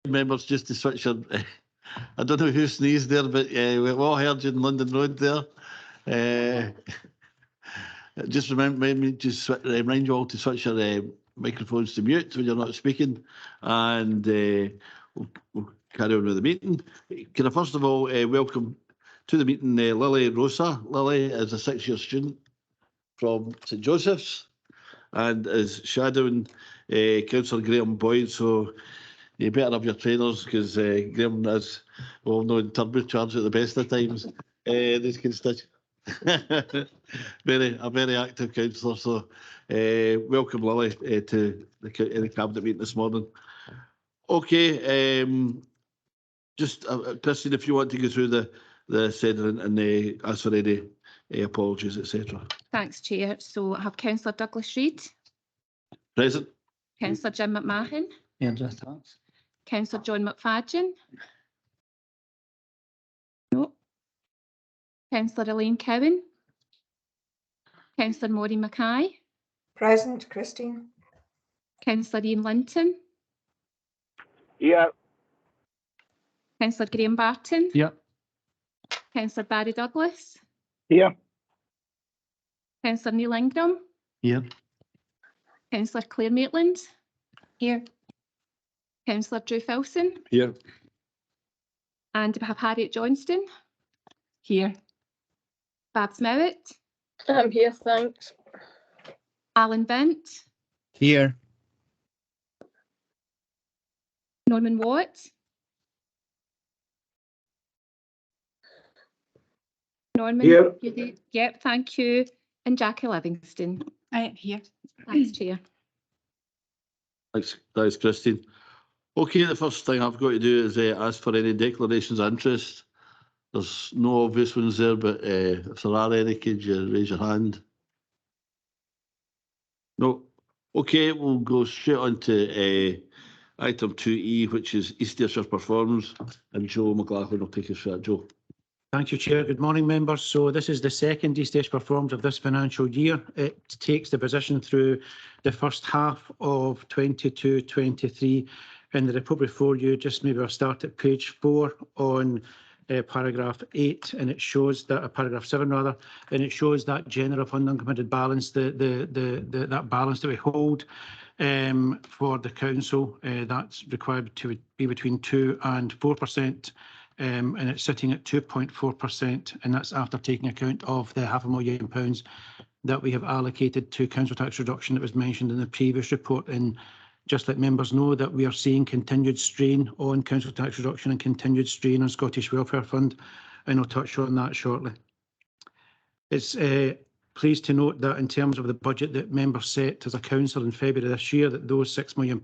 members, just to switch your... I don't know who sneezed there, but we all heard you in London Road there. Just remind you all to switch your microphones to mute when you're not speaking, and we'll carry on with the meeting. Can I first of all welcome to the meeting Lily Rosa. Lily is a 6-year student from St Joseph's and is shadowing Councillor Graham Boyd, so you better have your trainers, because Graham is, well known, turbocharged at the best of times. These constituents. A very active councillor, so welcome Lily to the cabinet meeting this morning. Okay, just Christine, if you want to go through the sending and ask for any apologies, etc. Thanks, Chair. So I have Councillor Douglas Reid. Present. Councillor Jim McMahon. Yeah, just thanks. Councillor John McFadden. No. Councillor Elaine Cowan. Councillor Maureen Mackay. Present, Christine. Councillor Ian Linton. Here. Councillor Graham Barton. Yeah. Councillor Barry Douglas. Here. Councillor Neil Ingram. Here. Councillor Claire Maitland. Here. Councillor Drew Filson. Here. And we have Harriet Johnston. Here. Babs Mowat. I'm here, thanks. Alan Bent. Here. Norman Watt. Norman. Here. You do? Yep, thank you. And Jackie Livingston. I am here. Thanks, Chair. Thanks, Christine. Okay, the first thing I've got to do is ask for any declarations of interest. There's no obvious ones there, but if there are any, could you raise your hand? No. Okay, we'll go straight on to item 2E, which is East Ayrshire performance, and Joe McLaughlin will take us through that. Joe. Thank you, Chair. Good morning, members. So this is the second East Ayrshire performance of this financial year. It takes the position through the first half of 22-23. In the report before you, just maybe I'll start at page 4 on paragraph 8, and it shows that paragraph 7 rather, and it shows that general fund uncommitted balance, that balance that we hold for the council. That's required to be between 2 and 4%. And it's sitting at 2.4%, and that's after taking account of the £500,000 that we have allocated to council tax reduction that was mentioned in the previous report. And just let members know that we are seeing continued strain on council tax reduction and continued strain on Scottish Welfare Fund, and I'll touch on that shortly. It's pleased to note that in terms of the budget that members set as a council in February this year, that those £6 million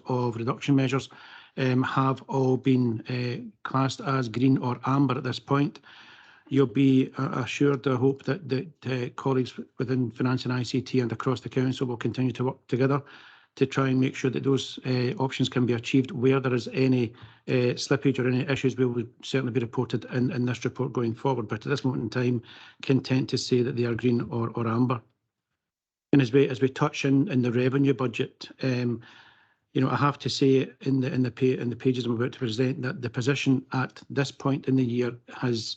of reduction measures have all been classed as green or amber at this point. You'll be assured, I hope, that colleagues within Finance and ICT and across the council will continue to work together to try and make sure that those options can be achieved. Where there is any slippage or any issues, will certainly be reported in this report going forward. But at this moment in time, content to say that they are green or amber. And as we touch in the revenue budget, you know, I have to say in the pages I'm about to present that the position at this point in the year is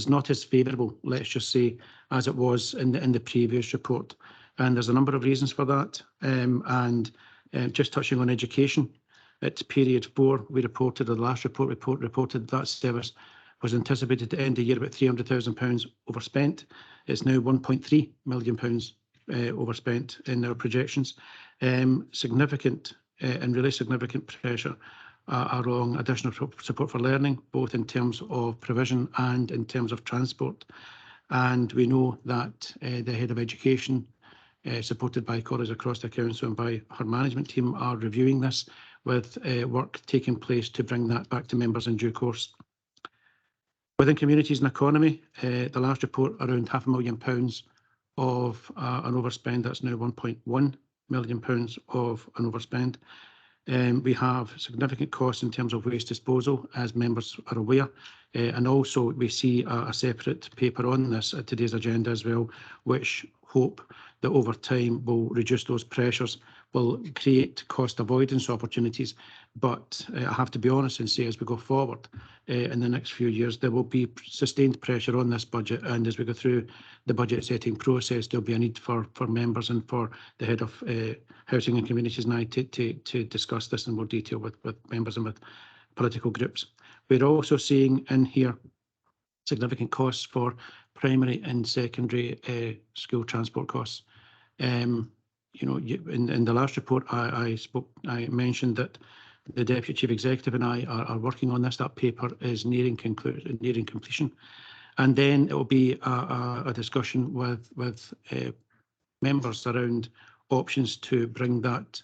not as favourable, let's just say, as it was in the previous report. And there's a number of reasons for that. Just touching on education, at period 4, we reported, the last report reported that service was anticipated to end the year about £300,000 overspent. It's now £1.3 million overspent in our projections. Significant and really significant pressure along additional support for learning, both in terms of provision and in terms of transport. And we know that the head of education, supported by colleagues across the council and by her management team, are reviewing this with work taking place to bring that back to members in due course. Within communities and economy, the last report around £500,000 of an overspend. That's now £1.1 million of an overspend. We have significant costs in terms of waste disposal, as members are aware, and also we see a separate paper on this at today's agenda as well, which hope that over time will reduce those pressures will create cost avoidance opportunities. But I have to be honest and say, as we go forward in the next few years, there will be sustained pressure on this budget, and as we go through the budget setting process, there'll be a need for members and for the head of Housing and Communities and I to discuss this in more detail with members and with political groups. We're also seeing in here significant costs for primary and secondary school transport costs. You know, in the last report, I mentioned that the Deputy Chief Executive and I are working on this. That paper is nearing completion, and then it will be a discussion with members around options to bring that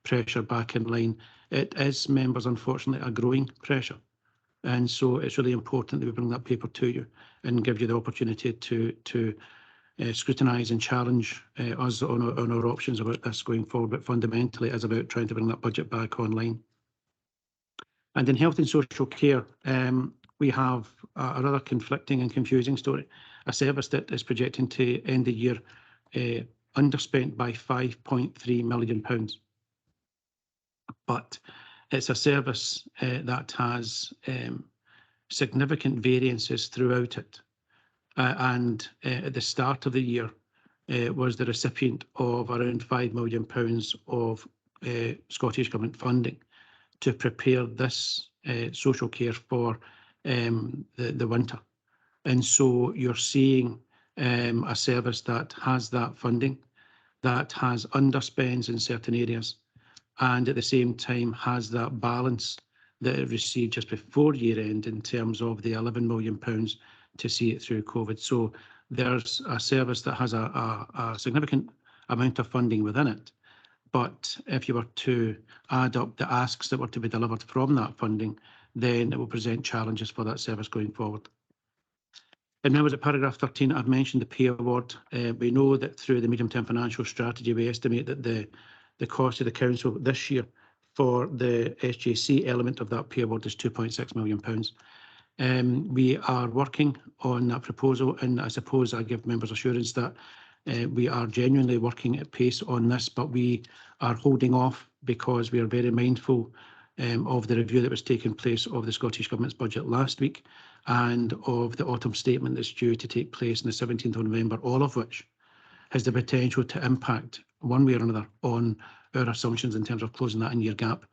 pressure back in line. It is, members, unfortunately, a growing pressure, and so it's really important that we bring that paper to you and give you the opportunity to scrutinise and challenge us on our options about this going forward. But fundamentally, it's about trying to bring that budget back online. And in health and social care, we have a rather conflicting and confusing story. A service that is projecting to end the year underspent by £5.3 million. But it's a service that has significant variances throughout it. And at the start of the year was the recipient of around £5 million of Scottish Government funding to prepare this social care for the winter. And so you're seeing a service that has that funding, that has underspends in certain areas, and at the same time has that balance that it received just before year end in terms of the £11 million to see it through COVID. So there's a service that has a significant amount of funding within it. But if you were to add up the asks that were to be delivered from that funding, then it will present challenges for that service going forward. And members, at paragraph 13, I've mentioned the pay award. We know that through the medium-term financial strategy, we estimate that the cost of the council this year for the SJC element of that pay award is £2.6 million. We are working on that proposal, and I suppose I give members assurance that we are genuinely working at pace on this, but we are holding off because we are very mindful of the review that was taking place of the Scottish Government's budget last week and of the autumn statement that's due to take place on the 17th of November, all of which has the potential to impact one way or another on our assumptions in terms of closing that in-year gap.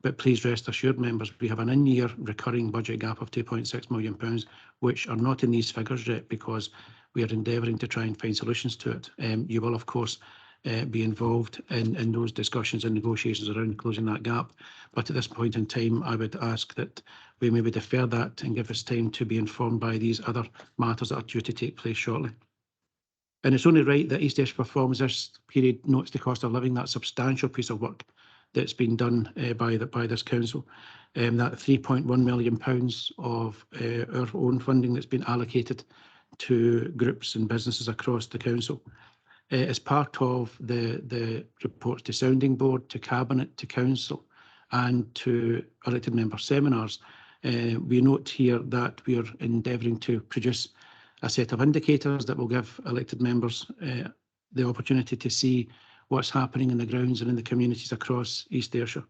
But please rest assured, members, we have an in-year recurring budget gap of £2.6 million, which are not in these figures yet because we are endeavouring to try and find solutions to it. You will, of course, be involved in those discussions and negotiations around closing that gap. But at this point in time, I would ask that we maybe defer that and give us time to be informed by these other matters that are due to take place shortly. And it's only right that East Ayrshire Performs this period notes the cost of living, that substantial piece of work that's been done by this council. That £3.1 million of our own funding that's been allocated to groups and businesses across the council. As part of the reports to Sounding Board, to Cabinet, to Council and to elected member seminars, we note here that we are endeavouring to produce a set of indicators that will give elected members the opportunity to see what's happening in the grounds and in the communities across East Ayrshire.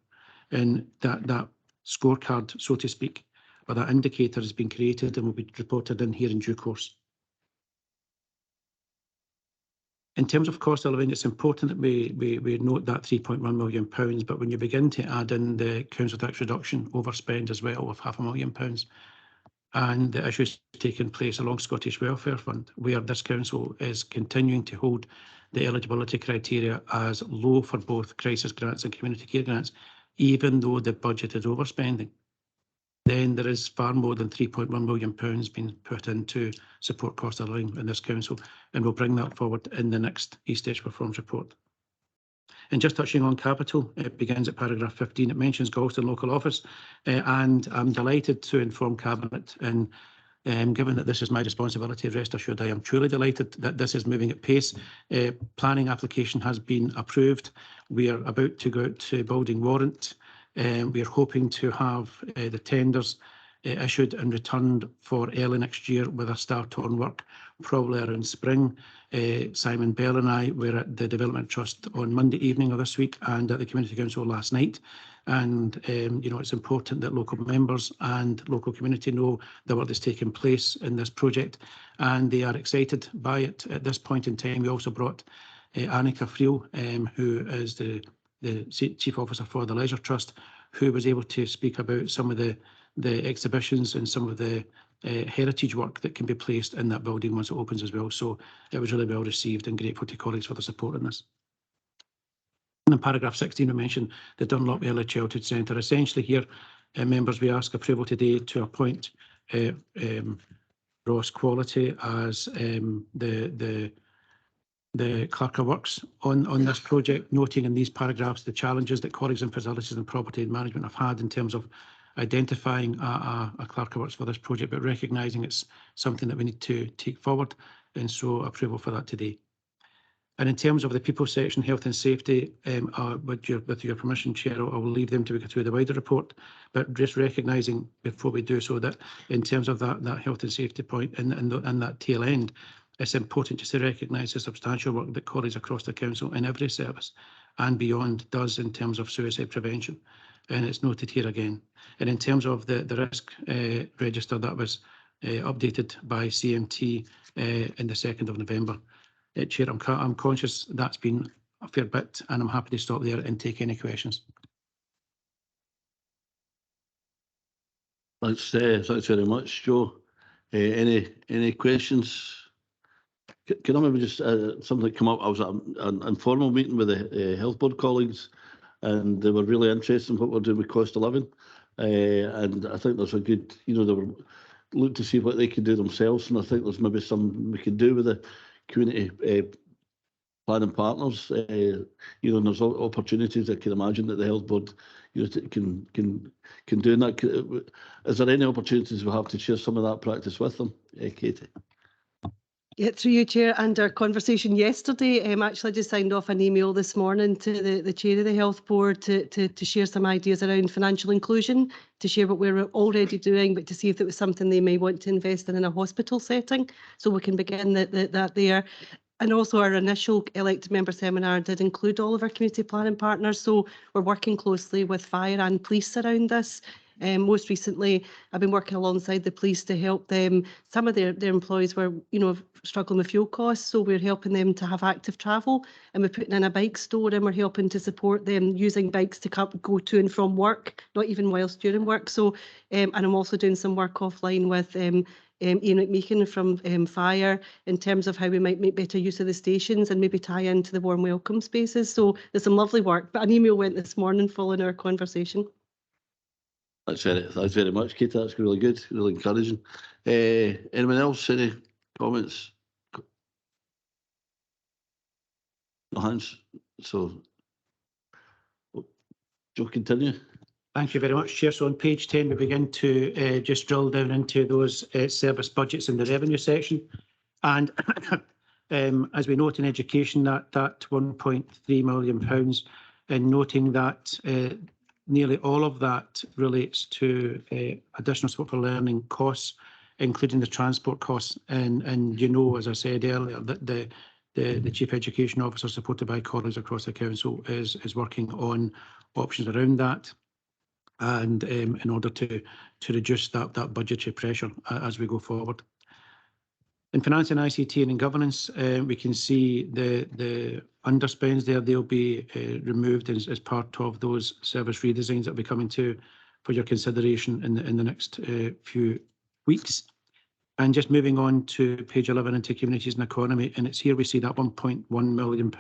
And that scorecard, so to speak, or that indicator has been created and will be reported in here in due course. In terms of cost of living, it's important that we note that £3.1 million, but when you begin to add in the council tax reduction overspend as well of £500,000, and the issues taking place along Scottish Welfare Fund, where this council is continuing to hold the eligibility criteria as low for both crisis grants and community care grants, even though the budget is overspending, then there is far more than £3.1 million being put into support cost of living in this council, and we'll bring that forward in the next East Ayrshire Performs report. And just touching on capital, it begins at paragraph 15. It mentions Galston Local Office, and I'm delighted to inform Cabinet, and given that this is my responsibility, rest assured I am truly delighted that this is moving at pace. Planning application has been approved. We are about to go out to building warrant. We are hoping to have the tenders issued and returned for early next year with a start on work probably around spring. Simon Bell and I were at the Development Trust on Monday evening of this week and at the Community Council last night. And, you know, it's important that local members and local community know the work that's taking place in this project, and they are excited by it. At this point in time, we also brought Annika Friel, who is the Chief Officer for the Leisure Trust, who was able to speak about some of the exhibitions and some of the heritage work that can be placed in that building once it opens as well. So it was really well received, and grateful to colleagues for the support in this. And in paragraph 16, we mentioned the Dunlop Early Childhood Centre. Essentially here, members, we ask approval today to appoint Ross Quality as the clerk of works on this project, noting in these paragraphs the challenges that colleagues in facilities and property management have had in terms of identifying a clerk of works for this project, but recognising it's something that we need to take forward, and so approval for that today. And in terms of the people section, health and safety, with your permission, Chair, I will leave them to go through the wider report, but just recognising before we do so that in terms of that health and safety point and that tail end, it's important just to recognise the substantial work that colleagues across the council in every service and beyond does in terms of suicide prevention. And it's noted here again. And in terms of the risk register that was updated by CMT in the 2nd of November. Chair, I'm conscious that's been a fair bit, and I'm happy to stop there and take any questions. Thanks very much, Joe. Any questions? Can I maybe just something come up? I was at an informal meeting with the health board colleagues, and they were really interested in what we're doing with cost of living. And I think there's a good, you know, they were looking to see what they could do themselves, and I think there's maybe something we could do with the community planning partners. You know, and there's opportunities I can imagine that the health board, you know, can do in that. Is there any opportunities we have to share some of that practice with them, Katie? Yeah, through you, Chair, and our conversation yesterday, actually I just signed off an email this morning to the Chair of the Health Board to share some ideas around financial inclusion, to share what we're already doing, but to see if it was something they may want to invest in a hospital setting, so we can begin that there. And also our initial elected member seminar did include all of our community planning partners, so we're working closely with fire and police around this. Most recently, I've been working alongside the police to help them. Some of their employees were, you know, struggling with fuel costs, so we're helping them to have active travel, and we're putting in a bike store, and we're helping to support them using bikes to go to and from work, not even whilst during work. So, and I'm also doing some work offline with Ian McMeekin from Fire in terms of how we might make better use of the stations and maybe tie into the warm welcome spaces. So there's some lovely work, but an email went this morning following our conversation. Thanks very much, Katie. That's really good, really encouraging. Anyone else? Any comments? No hands. So, Joe, continue. Thank you very much, Chair. So on page 10, we begin to just drill down into those service budgets in the revenue section. And as we note in education, that £1.3 million, and noting that nearly all of that relates to additional support for learning costs, including the transport costs. And you know, as I said earlier, that the Chief Education Officer, supported by colleagues across the council, is working on options around that, and in order to reduce that budgetary pressure as we go forward. In finance and ICT and in governance, we can see the underspends there. They'll be removed as part of those service redesigns that will be coming for your consideration in the next few weeks. And just moving on to page 11 into communities and economy, and it's here we see that £1.1 million.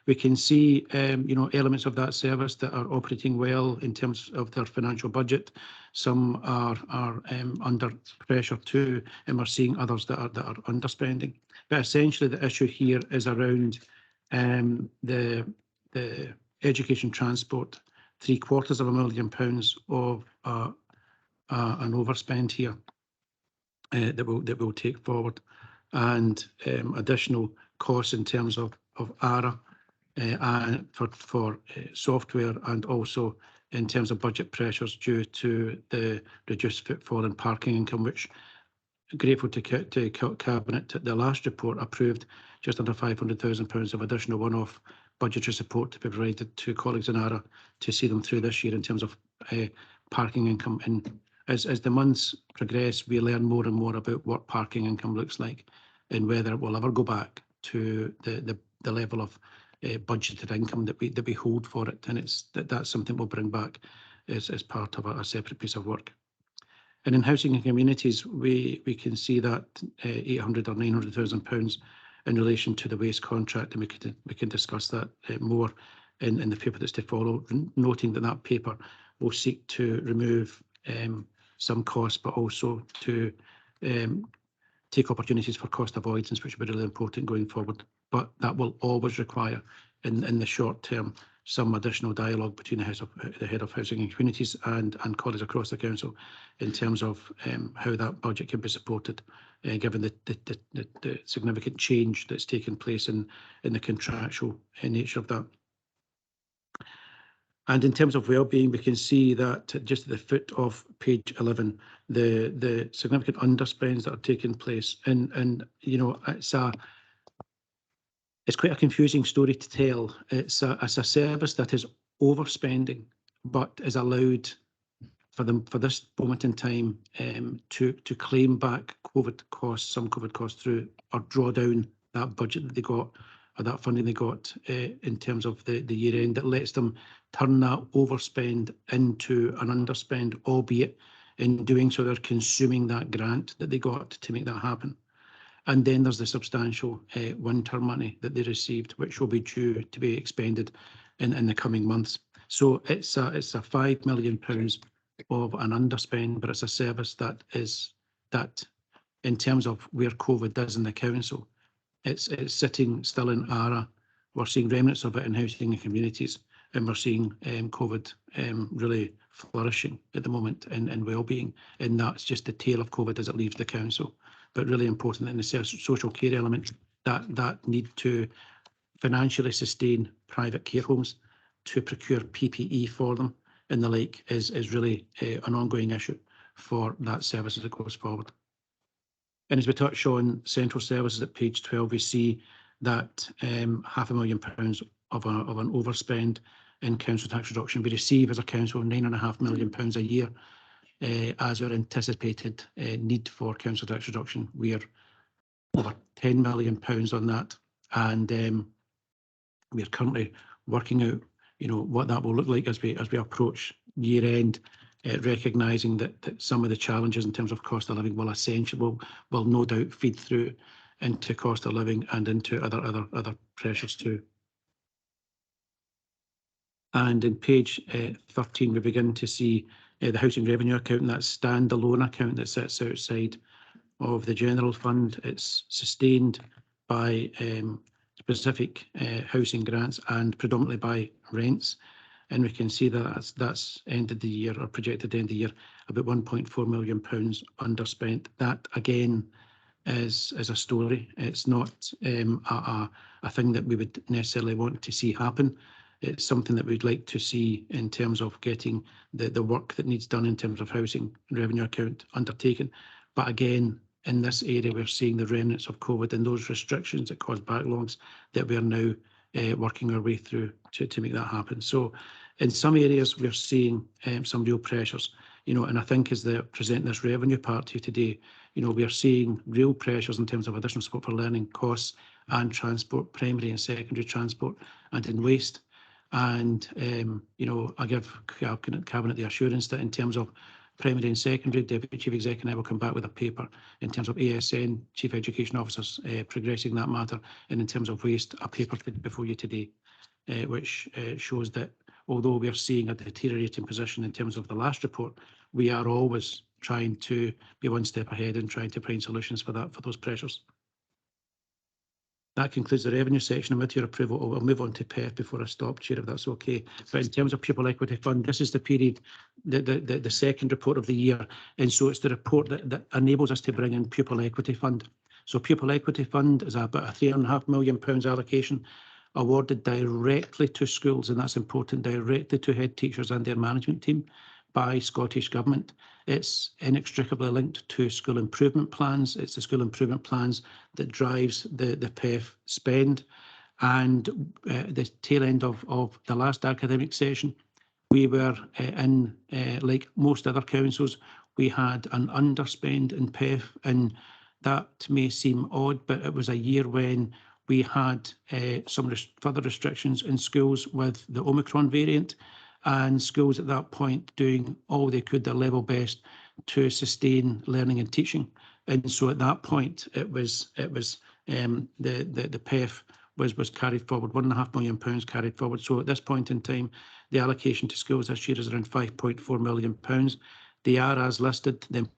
We can see you know, elements of that service that are operating well in terms of their financial budget. Some are under pressure too, and we're seeing others that are underspending. But essentially the issue here is around the education transport, £750,000 of an overspend here. That will take forward, and additional costs in terms of ARA for software, and also in terms of budget pressures due to the reduced footfall and parking income, which grateful to Cabinet at the last report approved just under £500,000 of additional one-off budgetary support to be provided to colleagues in ARA to see them through this year in terms of parking income. And as the months progress, we learn more and more about what parking income looks like and whether it will ever go back to the level of budgeted income that we hold for it. And that's something we'll bring back as part of a separate piece of work. And in housing and communities, we can see that £800,000 or £900,000 in relation to the waste contract, and we can discuss that more in the paper that's to follow, noting that paper will seek to remove some costs, but also to take opportunities for cost avoidance, which will be really important going forward. But that will always require, in the short term, some additional dialogue between the Head of Housing and Communities and colleagues across the Council in terms of how that budget can be supported, given the significant change that's taken place in the contractual nature of that. And in terms of wellbeing, we can see that just at the foot of page 11, the significant underspends that are taking place, and you know, it's quite a confusing story to tell. It's a service that is overspending, but is allowed for this moment in time to claim back COVID costs, some COVID costs through, or draw down that budget that they got, or that funding they got in terms of the year end, that lets them turn that overspend into an underspend, albeit in doing so they're consuming that grant that they got to make that happen. And then there's the substantial winter money that they received, which will be due to be expended in the coming months. So it's a £5 million of an underspend, but it's a service that in terms of where COVID is in the council, it's sitting still in ARA. We're seeing remnants of it in housing and communities, and we're seeing COVID really flourishing at the moment in wellbeing. And that's just the tail of COVID as it leaves the council. But really important in the social care element, that need to financially sustain private care homes, to procure PPE for them and the like is really an ongoing issue for that service as it goes forward. And as we touch on central services at page 12, we see that £500,000 of an overspend in council tax reduction. We receive as a council £9.5 million a year. As our anticipated need for council tax reduction. We are over £10 million on that, and we are currently working out, you know, what that will look like as we approach year end, recognising that some of the challenges in terms of cost of living will no doubt feed through into cost of living and into other pressures too. And in page 13, we begin to see the housing revenue account, that standalone account that sits outside of the general fund. It's sustained by specific housing grants and predominantly by rents. And we can see that that's ended the year, or projected to end the year, about £1.4 million underspent. That again is a story. It's not a thing that we would necessarily want to see happen. It's something that we'd like to see in terms of getting the work that needs done in terms of housing revenue account undertaken. But again, in this area, we're seeing the remnants of COVID and those restrictions that cause backlogs that we are now working our way through to make that happen. So in some areas, we're seeing some real pressures, you know, and I think as they're presenting this revenue part to you today, you know, we are seeing real pressures in terms of additional support for learning costs and transport, primary and secondary transport, and in waste. And, you know, I give Cabinet the assurance that in terms of primary and secondary, Deputy Chief Executive and I will come back with a paper in terms of ASN, Chief Education Officers, progressing that matter, and in terms of waste, a paper before you today, which shows that although we are seeing a deteriorating position in terms of the last report, we are always trying to be one step ahead and trying to find solutions for those pressures. That concludes the revenue section. With your approval, I'll move on to PEF before I stop, Chair, if that's okay. But in terms of Pupil Equity Fund, this is the period, the second report of the year. And so it's the report that enables us to bring in Pupil Equity Fund. So Pupil Equity Fund is about a £3.5 million allocation awarded directly to schools, and that's important, directly to head teachers and their management team, by Scottish Government. It's inextricably linked to school improvement plans. It's the school improvement plans that drives the PEF spend. And the tail end of the last academic session, we were in, like most other councils, we had an underspend in PEF, and that may seem odd, but it was a year when we had some further restrictions in schools with the Omicron variant, and schools at that point doing all they could, their level best, to sustain learning and teaching. And so at that point, the PEF was carried forward, £1.5 million carried forward. So at this point in time, the allocation to schools this year is around £5.4 million. They are as listed. The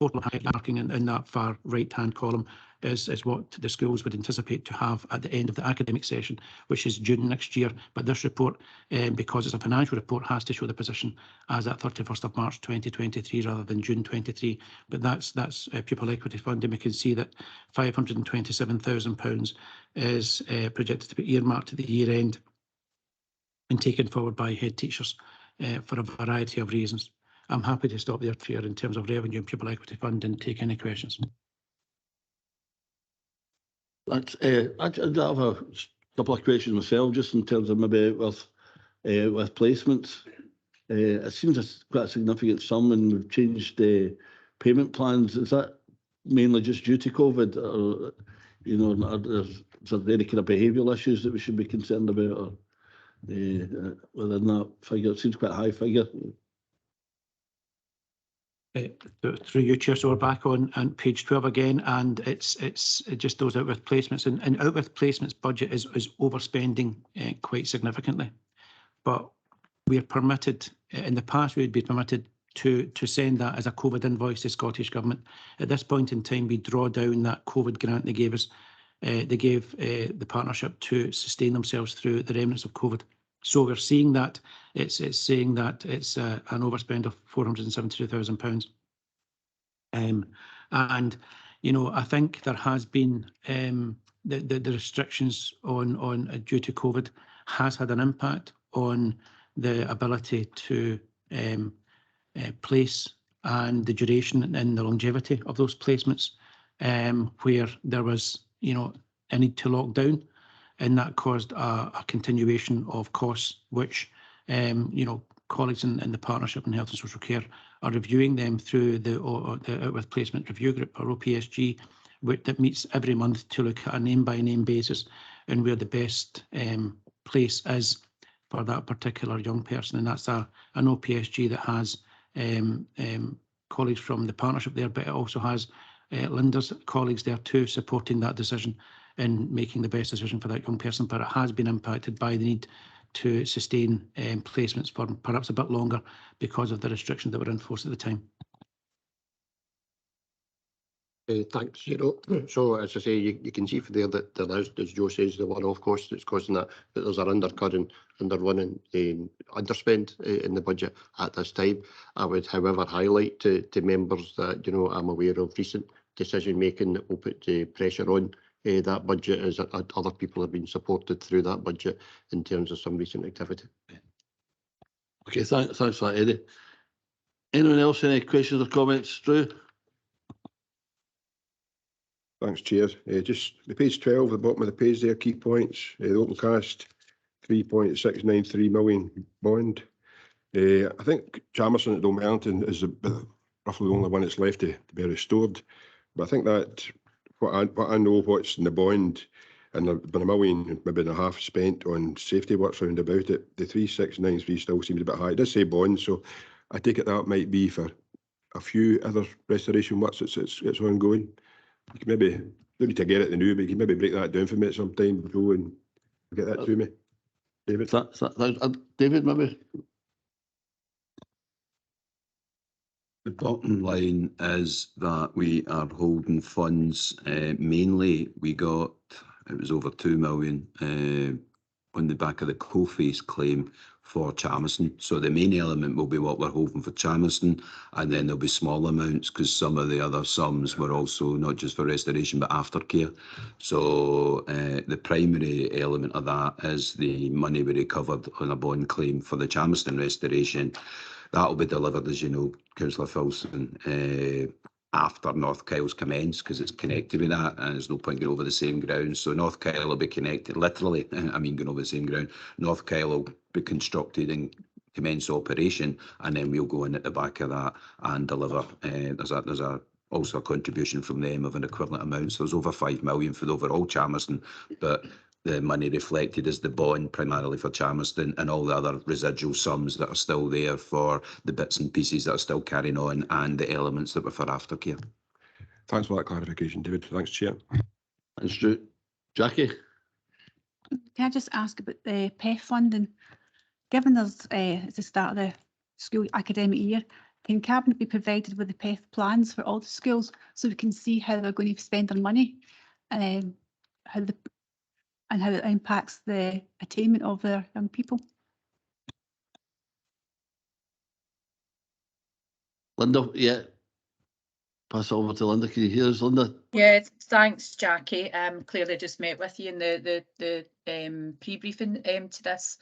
total marking in that far right-hand column is what the schools would anticipate to have at the end of the academic session, which is June next year. But this report, because it's a financial report, has to show the position as at 31st of March 2023 rather than June 23. But that's pupil equity fund, and we can see that £527,000 is projected to be earmarked at the year end and taken forward by head teachers for a variety of reasons. I'm happy to stop there, Chair, in terms of revenue and pupil equity fund, and take any questions. That's, I have a couple of questions myself, just in terms of maybe with placements. It seems it's quite a significant sum, and we've changed the payment plans. Is that mainly just due to COVID, or is there any kind of behavioural issues that we should be concerned about, or within that figure? It seems quite a high figure. Through you, Chair, so we're back on page 12 again, and it's just those out with placements, and out with placements budget is overspending quite significantly. But we are permitted, in the past we would be permitted to send that as a COVID invoice to Scottish Government. At this point in time, we draw down that COVID grant they gave us. They gave the partnership to sustain themselves through the remnants of COVID. So we're seeing that it's saying that it's an overspend of £472,000. And I think there has been the restrictions on due to COVID has had an impact on the ability to place and the duration and the longevity of those placements, where there was a need to lock down. And that caused a continuation of costs, which colleagues in the Partnership in Health and Social Care are reviewing them through the Out With Placement Review Group, or OPSG, that meets every month to look at a name-by-name basis and where the best place is for that particular young person. And that's an OPSG that has colleagues from the Partnership there, but it also has Linda's colleagues there too, supporting that decision in making the best decision for that young person. But it has been impacted by the need to sustain placements for perhaps a bit longer because of the restrictions that were in force at the time. Thanks, So as I say, you can see for there that there is, as Joe says, the one-off cost that's causing that, but there's an undercurrent, underrunning, underspend in the budget at this time. I would, however, highlight to members that I'm aware of recent decision making that will put pressure on that budget, as other people have been supported through that budget in terms of some recent activity. Okay, thanks for that, Eddie. Anyone else, any questions or comments? Drew? Thanks, Chair. Just the page 12, at the bottom of the page there, key points. The open cast, 3.693 million bond. I think Chamerson at Dolmelton is roughly the only one that's left to be restored. But I think that what I know what's in the bond, and there's been £1.5 million spent on safety works round about it. The 3.693 still seems a bit high. It does say bond, so I take it that might be for a few other restoration works it's ongoing. You can maybe, don't need to get it the new, but you can maybe break that down for me at some time, Joe, and get that to me. David? David, maybe? The bottom line is that we are holding funds. Mainly, we got, it was over 2 million on the back of the Coface claim for Chalmers. So the main element will be what we're hoping for Chalmers, and then there'll be small amounts because some of the other sums were also not just for restoration but aftercare. So the primary element of that is the money we recovered on a bond claim for the Chalmerston restoration. That will be delivered, as you know, Councillor Filson, after North Kyle's commenced, because it's connected with that, and there's no point going over the same ground. So North Kyle will be connected, literally, I mean going over the same ground. North Kyle will be constructed and commence operation, and then we'll go in at the back of that and deliver. There's also a contribution from them of an equivalent amount. So there's over 5 million for the overall Chalmerston, but the money reflected is the bond primarily for Chalmerston and all the other residual sums that are still there for the bits and pieces that are still carrying on and the elements that were for aftercare. Thanks for that clarification, David. Thanks, Chair. Thanks, Drew. Jackie? Can I just ask about the PEF funding? Given there's it's the start of the school academic year, can Cabinet be provided with the PEF plans for all the schools so we can see how they're going to spend their money and how it impacts the attainment of their young people? Linda, yeah. Pass it over to Linda. Can you hear us, Linda? Yeah, thanks, Jackie. Clearly just met with you in the pre-briefing to this.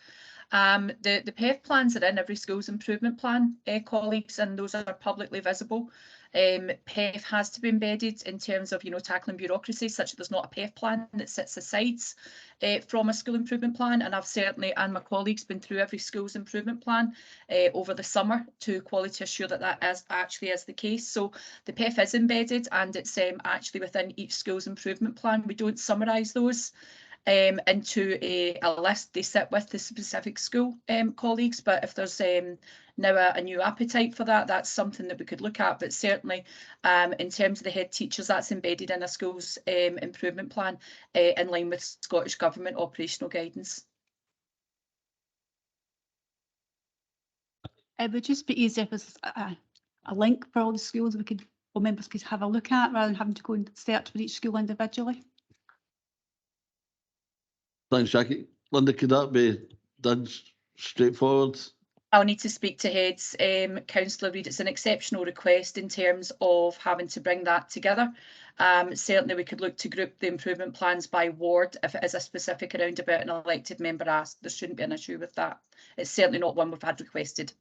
The PEF plans are in every school's improvement plan, colleagues, and those are publicly visible. PEF has to be embedded in terms of, tackling bureaucracy, such that there's not a PEF plan that sits aside from a school improvement plan. And I've certainly, and my colleagues, been through every school's improvement plan over the summer to quality assure that that actually is the case. So the PEF is embedded, and it's actually within each school's improvement plan. We don't summarise those into a list. They sit with the specific school colleagues, but if there's now a new appetite for that, that's something that we could look at. But certainly in terms of the head teachers, that's embedded in a school's improvement plan in line with Scottish Government operational guidance. It would just be easier if there's a link for all the schools all members could have a look at rather than having to go and search for each school individually. Thanks, Jackie. Linda, could that be done straightforward? I'll need to speak to heads. Councillor Reid, it's an exceptional request in terms of having to bring that together. Certainly we could look to group the improvement plans by ward if it is a specific around about an elected member asked. There shouldn't be an issue with that. It's certainly not one we've had requested.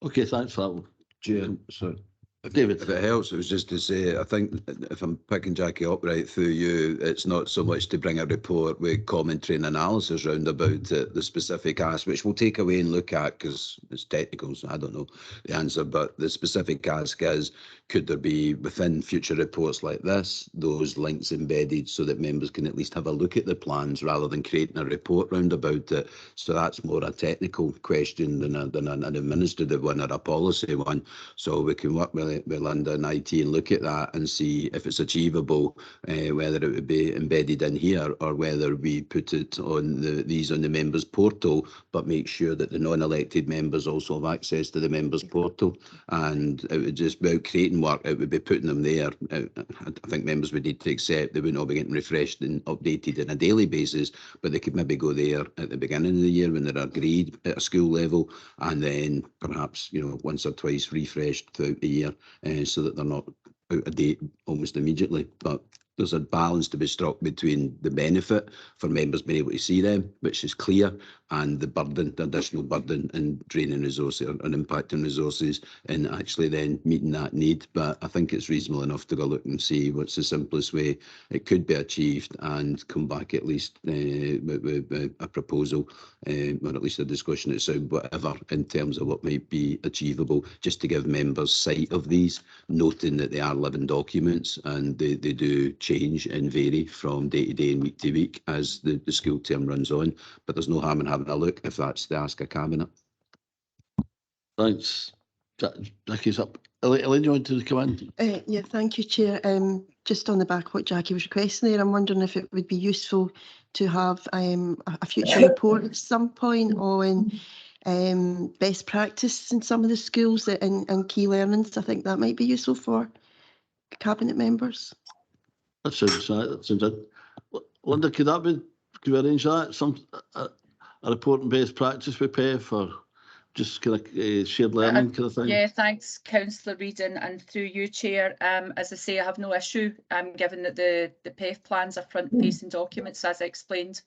Okay, thanks for that one. Chair, sorry. David. If it helps, it was just to say, I think if I'm picking Jackie up right through you, it's not so much to bring a report with commentary and analysis round about the specific ask, which we'll take away and look at because it's technical, so I don't know the answer, but the specific ask is, could there be within future reports like this, those links embedded so that members can at least have a look at the plans rather than creating a report round about it. So that's more a technical question than an administrative one or a policy one. So we can work with Linda and IT and look at that and see if it's achievable, whether it would be embedded in here or whether we put it on these on the members portal, but make sure that the non-elected members also have access to the members portal. And it would just, without creating work, it would be putting them there. I think members would need to accept they wouldn't all be getting refreshed and updated on a daily basis, but they could maybe go there at the beginning of the year when they're agreed at a school level, and then perhaps once or twice refreshed throughout the year, so that they're not out of date almost immediately. But there's a balance to be struck between the benefit for members being able to see them, which is clear, and the burden, the additional burden in draining resources and impacting resources, and actually then meeting that need. But I think it's reasonable enough to go look and see what's the simplest way it could be achieved and come back at least with a proposal, or at least a discussion at sound, whatever, in terms of what might be achievable, just to give members sight of these, noting that they are living documents and they do change and vary from day to day and week to week as the school term runs on. But there's no harm in having a look if that's the ask of Cabinet. Thanks. Jackie's up. Elaine, you want to come in? Yeah, thank you, Chair. Just on the back of what Jackie was requesting there, I'm wondering if it would be useful to have a future report at some point on best practice in some of the schools and key learnings. I think that might be useful for Cabinet members. That sounds good. Linda, could we arrange that? a report on best practice with PEF, or just kind of shared learning kind of thing? Yeah, thanks, Councillor Reid, and through you, Chair. As I say, I have no issue, given that the PEF plans are front-facing documents, as I explained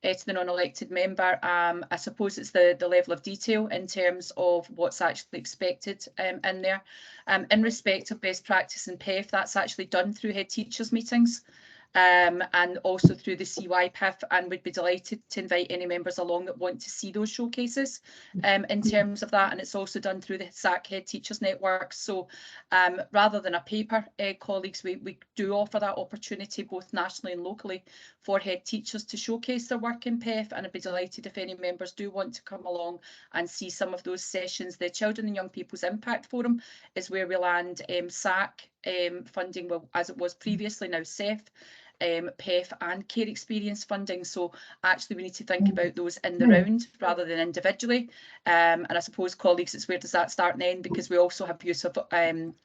to the non-elected member. I suppose it's the level of detail in terms of what's actually expected in there. In respect of best practice in PEF, that's actually done through head teachers meetings. And also through the CYPIF, and we'd be delighted to invite any members along that want to see those showcases in terms of that. And it's also done through the SAC Head Teachers Network. So rather than a paper, colleagues, we do offer that opportunity both nationally and locally for head teachers to showcase their work in PEF, and I'd be delighted if any members do want to come along and see some of those sessions. The Children and Young People's Impact Forum is where we land SAC funding, well, as it was previously, now SEF, PEF and care experience funding. So actually we need to think about those in the round rather than individually. And I suppose, colleagues, it's where does that start and end, because we also have use of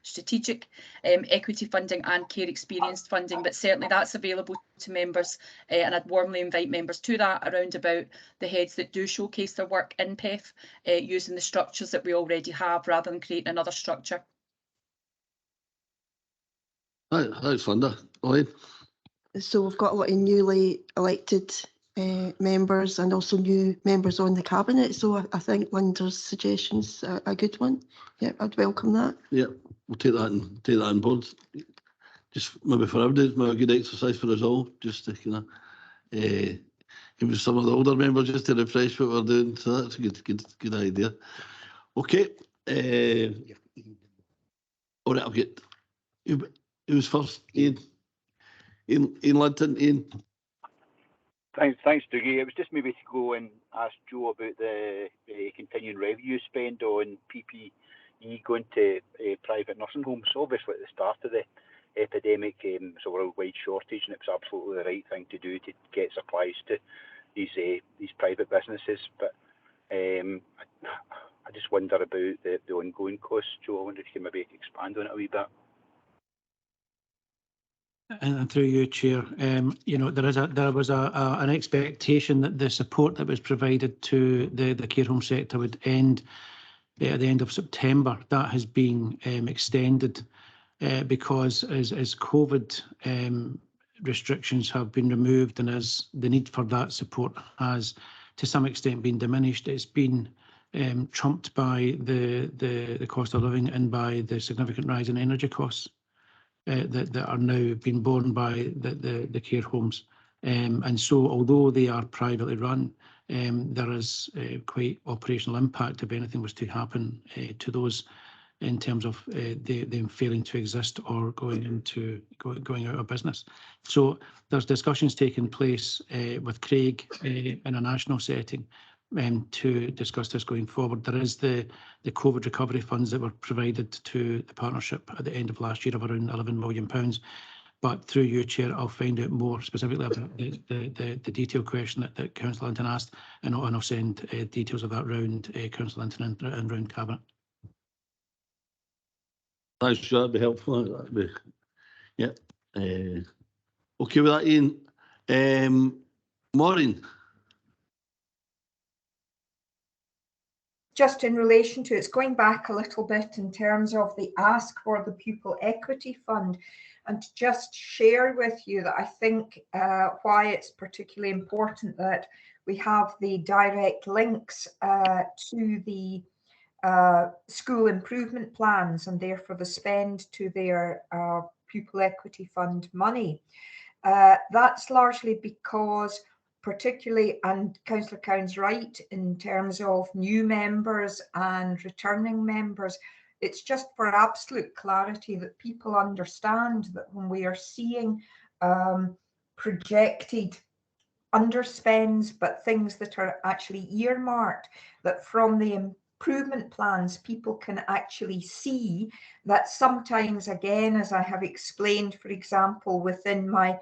strategic equity funding and care experience funding, but certainly that's available to members, and I'd warmly invite members to that around about the heads that do showcase their work in PEF using the structures that we already have rather than creating another structure. Thanks, Linda. Elaine? So we've got a lot of newly elected members and also new members on the cabinet. So I think Linda's suggestion's a good one. Yeah, I'd welcome that. Yeah, we'll take that on board. Just maybe for everybody, maybe a good exercise for us all, just to kind of give some of the older members just to refresh what we're doing. So that's a good idea. Okay. All right, I'll get. Who was first? Ian Linton. Ian. Thanks, Dougie. It was just maybe to go and ask Joe about the continuing revenue spend on PPE going to private nursing homes. So obviously at the start of the epidemic, it's a worldwide shortage, and it was absolutely the right thing to do to get supplies to these private businesses. But I just wonder about the ongoing costs, Joe. I wonder if you can maybe expand on it a wee bit. And through you, Chair, you know, there was an expectation that the support that was provided to the care home sector would end at the end of September. That has been extended because as COVID restrictions have been removed and as the need for that support has to some extent been diminished, it's been trumped by the cost of living and by the significant rise in energy costs. That are now being borne by the care homes. And so although they are privately run, there is quite operational impact if anything was to happen to those in terms of them failing to exist or going out of business. So there's discussions taking place with Craig in a national setting to discuss this going forward. There is the COVID recovery funds that were provided to the partnership at the end of last year of around £11 million. But through you, Chair, I'll find out more specifically about the detailed question that Councillor Linton asked, and I'll send details of that round Councillor Linton and round Cabinet. Thanks, Joe. That'd be helpful. That'd be, yeah. Okay with that, Ian. Maureen. Just in relation to, it's going back a little bit in terms of the ask for the Pupil Equity Fund, and to just share with you that I think why it's particularly important that we have the direct links to the school improvement plans and therefore the spend to their Pupil Equity Fund money. That's largely because particularly, and Councillor Cowan's right, in terms of new members and returning members, it's just for absolute clarity that people understand that when we are seeing projected underspends, but things that are actually earmarked, that from the improvement plans, people can actually see that sometimes, again, as I have explained, for example, within my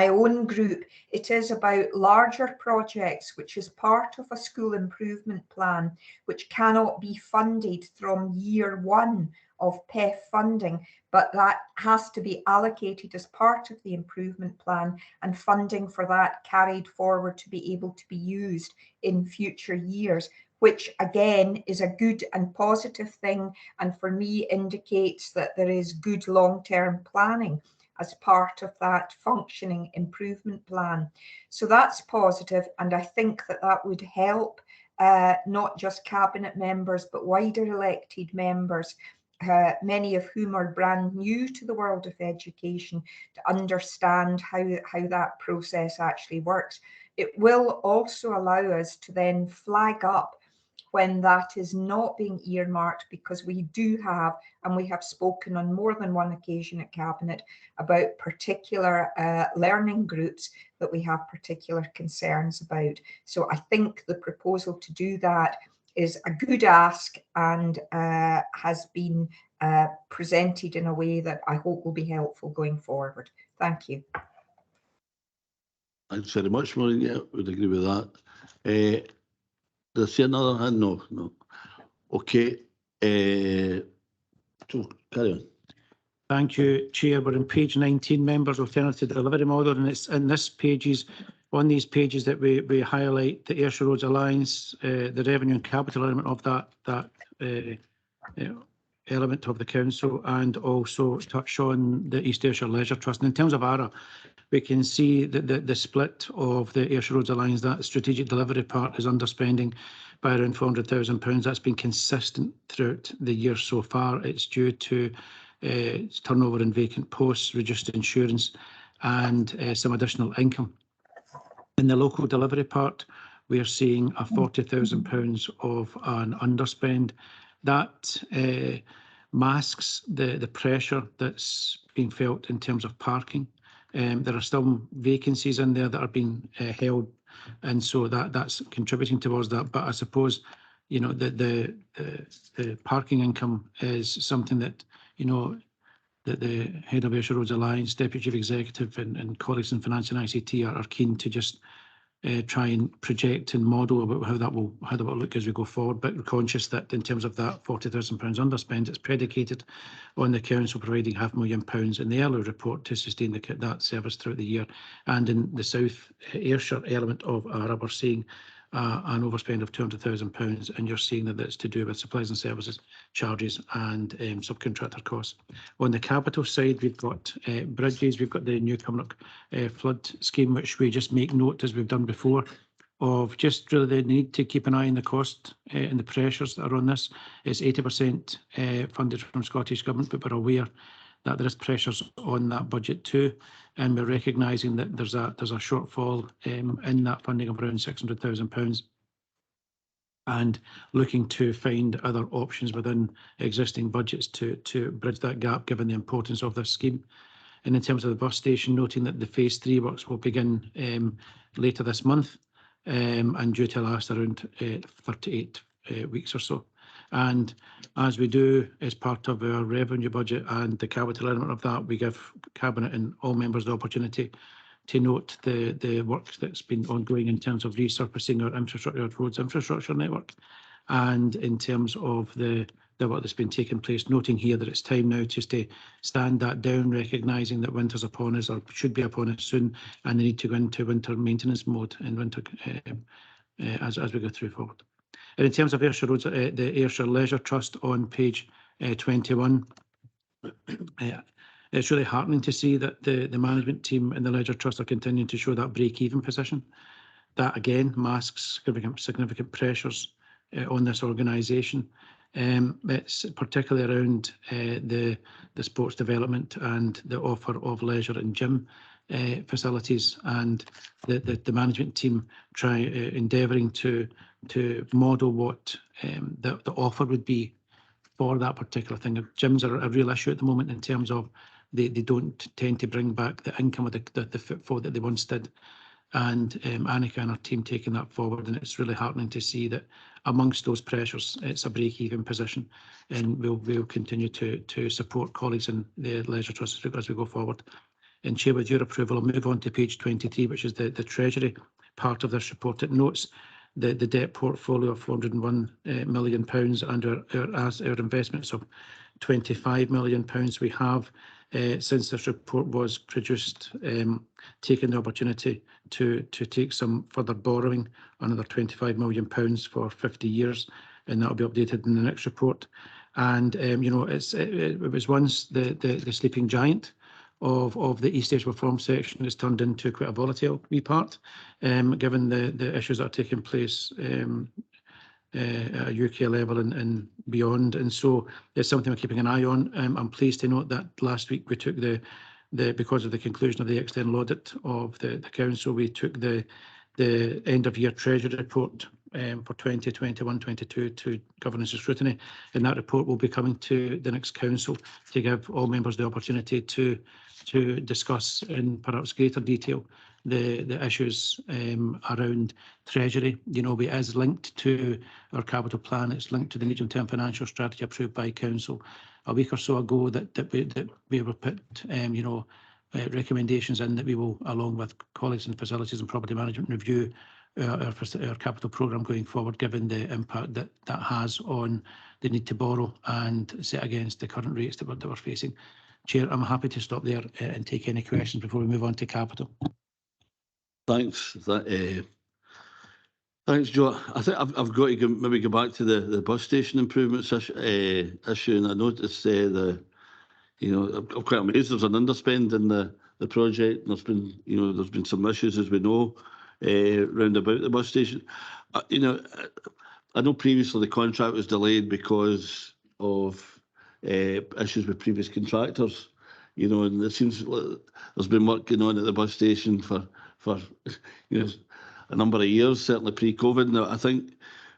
own group, it is about larger projects, which is part of a school improvement plan, which cannot be funded from year one of PEF funding, but that has to be allocated as part of the improvement plan and funding for that carried forward to be able to be used in future years, which again is a good and positive thing, and for me indicates that there is good long-term planning as part of that functioning improvement plan. So that's positive, and I think that that would help not just cabinet members but wider elected members, many of whom are brand new to the world of education, to understand how that process actually works. It will also allow us to then flag up when that is not being earmarked, because we do have, and we have spoken on more than one occasion at Cabinet about particular learning groups that we have particular concerns about. So I think the proposal to do that is a good ask and has been presented in a way that I hope will be helpful going forward. Thank you. Thanks very much, Maureen. Yeah, would agree with that. Does I see another hand? No. Okay. So carry on. Thank you, Chair. We're on page 19, members, alternative delivery model, and it's in this pages, on these pages that we highlight the Ayrshire Roads Alliance, the revenue and capital element of that element of the council, and also touch on the East Ayrshire Leisure Trust. And in terms of ARA, we can see that the split of the Ayrshire Roads Alliance, that strategic delivery part, is underspending by around £400,000. That's been consistent throughout the year so far. It's due to turnover in vacant posts, reduced insurance, and some additional income. In the local delivery part, we are seeing a £40,000 of an underspend. That masks the pressure that's being felt in terms of parking. There are still vacancies in there that are being held, and so that's contributing towards that. But I suppose, you know, the parking income is something that, you know, that the head of Ayrshire Roads Alliance, Deputy Chief Executive, and colleagues in Finance and ICT are keen to just try and project and model about how that will look as we go forward. But we're conscious that in terms of that £40,000 underspend, it's predicated on the council providing £500,000 in the early report to sustain that service throughout the year. And in the South Ayrshire element of ARA, we're seeing an overspend of £200,000, and you're seeing that that's to do with supplies and services, charges, and subcontractor costs. On the capital side, we've got bridges, we've got the new Cumnock flood scheme, which we just make note, as we've done before, of just really the need to keep an eye on the cost and the pressures that are on this. It's 80% funded from Scottish Government, but we're aware that there is pressures on that budget too, and we're recognising that there's a shortfall in that funding of around £600,000, and looking to find other options within existing budgets to bridge that gap, given the importance of this scheme. And in terms of the bus station, noting that the phase 3 works will begin later this month, and due to last around 38 weeks or so. And as we do as part of our revenue budget and the capital element of that, we give Cabinet and all members the opportunity to note the work that's been ongoing in terms of resurfacing our infrastructure, our roads infrastructure network, and in terms of the work that's been taking place, noting here that it's time now just to stand that down, recognising that winter's upon us, or should be upon us soon, and they need to go into winter maintenance mode and winter as we go through forward. And in terms of Ayrshire Roads, the Ayrshire Leisure Trust on page 21, it's really heartening to see that the management team and the Leisure Trust are continuing to show that break-even position. That again masks significant pressures on this organisation. It's particularly around the sports development and the offer of leisure and gym facilities, and the management team endeavouring to model what the offer would be for that particular thing. Gyms are a real issue at the moment in terms of they don't tend to bring back the income of the footfall that they once did. And Annika and our team taking that forward, and it's really heartening to see that amongst those pressures, it's a break-even position, and we'll continue to support colleagues in the Leisure Trust as we go forward. And Chair, with your approval, I'll move on to page 23, which is the Treasury part of this report. It notes the debt portfolio of £401 million and our investments of £25 million. We have, since this report was produced, taken the opportunity to take some further borrowing, another £25 million for 50 years, and that will be updated in the next report. And you know, it was once the sleeping giant of the East Ayrshire Reform section. It's turned into quite a volatile wee part, given the issues that are taking place at a UK level and beyond. And so it's something we're keeping an eye on. I'm pleased to note that last week we took because of the conclusion of the external audit of the council, we took the end of year treasury report for 2021-22 to governance and scrutiny, and that report will be coming to the next council to give all members the opportunity to discuss in perhaps greater detail the issues around treasury. You know, it is linked to our capital plan. It's linked to the medium-term financial strategy approved by council a week or so ago that we were put you know, recommendations in that we will, along with colleagues in facilities and property management, review our capital programme going forward, given the impact that has on the need to borrow and set against the current rates that we're facing. Chair, I'm happy to stop there and take any questions before we move on to capital. Thanks. Thanks, Joe. I think I've got to maybe go back to the bus station improvements issue, and I noticed you know, I'm quite amazed there's an underspend in the project. There's been some issues, as we know, round about the bus station. You know, I know previously the contract was delayed because of issues with previous contractors. You know, and it seems like there's been work going on at the bus station for you know, a number of years, certainly pre-COVID. Now, I think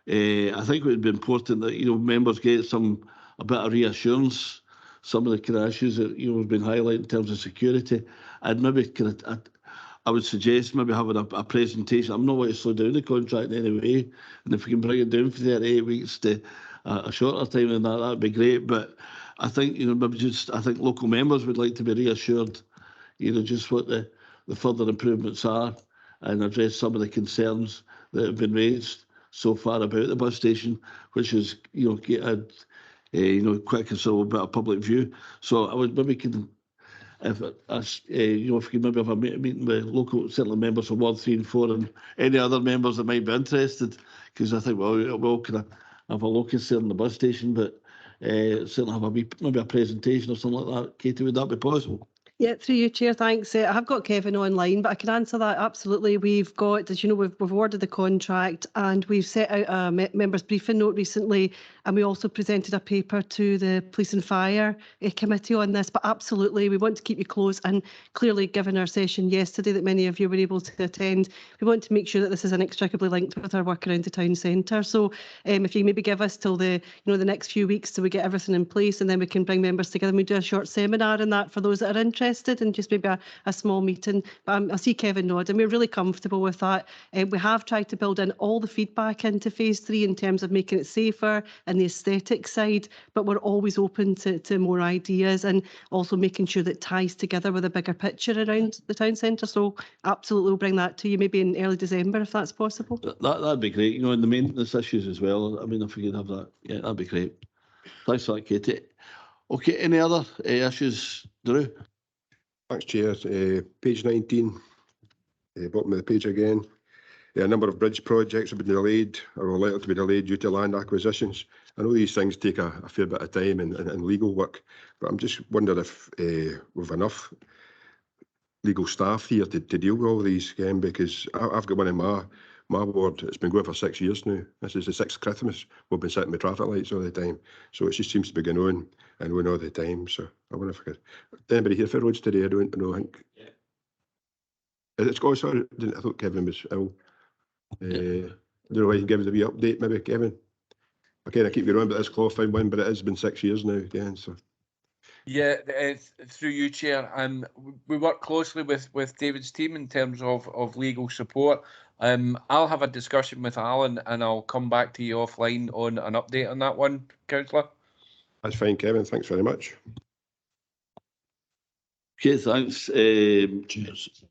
it would be important that, you know, members get a bit of reassurance. Some of the kind of issues that, you know, have been highlighted in terms of security, and maybe I would suggest maybe having a presentation. I'm not going to slow down the contract in any way, and if we can bring it down for 38 weeks to a shorter time than that, that'd be great. But I think, you know, maybe I think local members would like to be reassured, you know, just what the further improvements are, and address some of the concerns that have been raised so far about the bus station, which is, you know, get a you know, quite a considerable bit of public view. So I would maybe you know, if we could maybe have a meeting with local, certainly members from Ward 3 and 4 and any other members that might be interested, because I think we all kind of have a locus there in the bus station, but certainly have maybe a presentation or something like that. Katie, would that be possible? Yeah, through you, Chair, thanks. I have got Kevin online, but I can answer that absolutely. We've got, as you know, we've awarded the contract and we've set out a members briefing note recently, and we also presented a paper to the Police and Fire Committee on this. But absolutely, we want to keep you close, and clearly, given our session yesterday that many of you were able to attend, we want to make sure that this is inextricably linked with our work around the town centre. So if you maybe give us till the next few weeks till we get everything in place, and then we can bring members together and we do a short seminar on that for those that are interested, and just maybe a small meeting. But I see Kevin nod, and we're really comfortable with that. We have tried to build in all the feedback into phase 3 in terms of making it safer and the aesthetic side, but we're always open to more ideas, and also making sure that it ties together with a bigger picture around the town centre. So absolutely, we'll bring that to you maybe in early December if that's possible. That'd be great. You know, and the maintenance issues as well. I mean, if we could have that, yeah, that'd be great. Thanks for that, Katie. Okay, any other issues, Drew? Thanks, Chair. Page 19, bottom of the page again. A number of bridge projects have been delayed or are likely to be delayed due to land acquisitions. I know these things take a fair bit of time and legal work, but I'm just wondering if we've enough legal staff here to deal with all of these again, because I've got one in my ward. It's been going for 6 years now. This is the 6th Christmas. We've been sitting with traffic lights all the time. So it just seems to be going on and on all the time. So I wonder if I could. Anybody here for roads today? I don't know. I think. Yeah. It's got, sorry, I thought Kevin was ill. I don't know why you can give us a wee update, maybe, Kevin. Okay, I keep going on about this qualifying one, but it has been 6 years now again. So. Yeah, through you, Chair. We work closely with David's team in terms of legal support. I'll have a discussion with Alan and I'll come back to you offline on an update on that one, Councillor. That's fine, Kevin. Thanks very much. Okay, thanks. Cheers.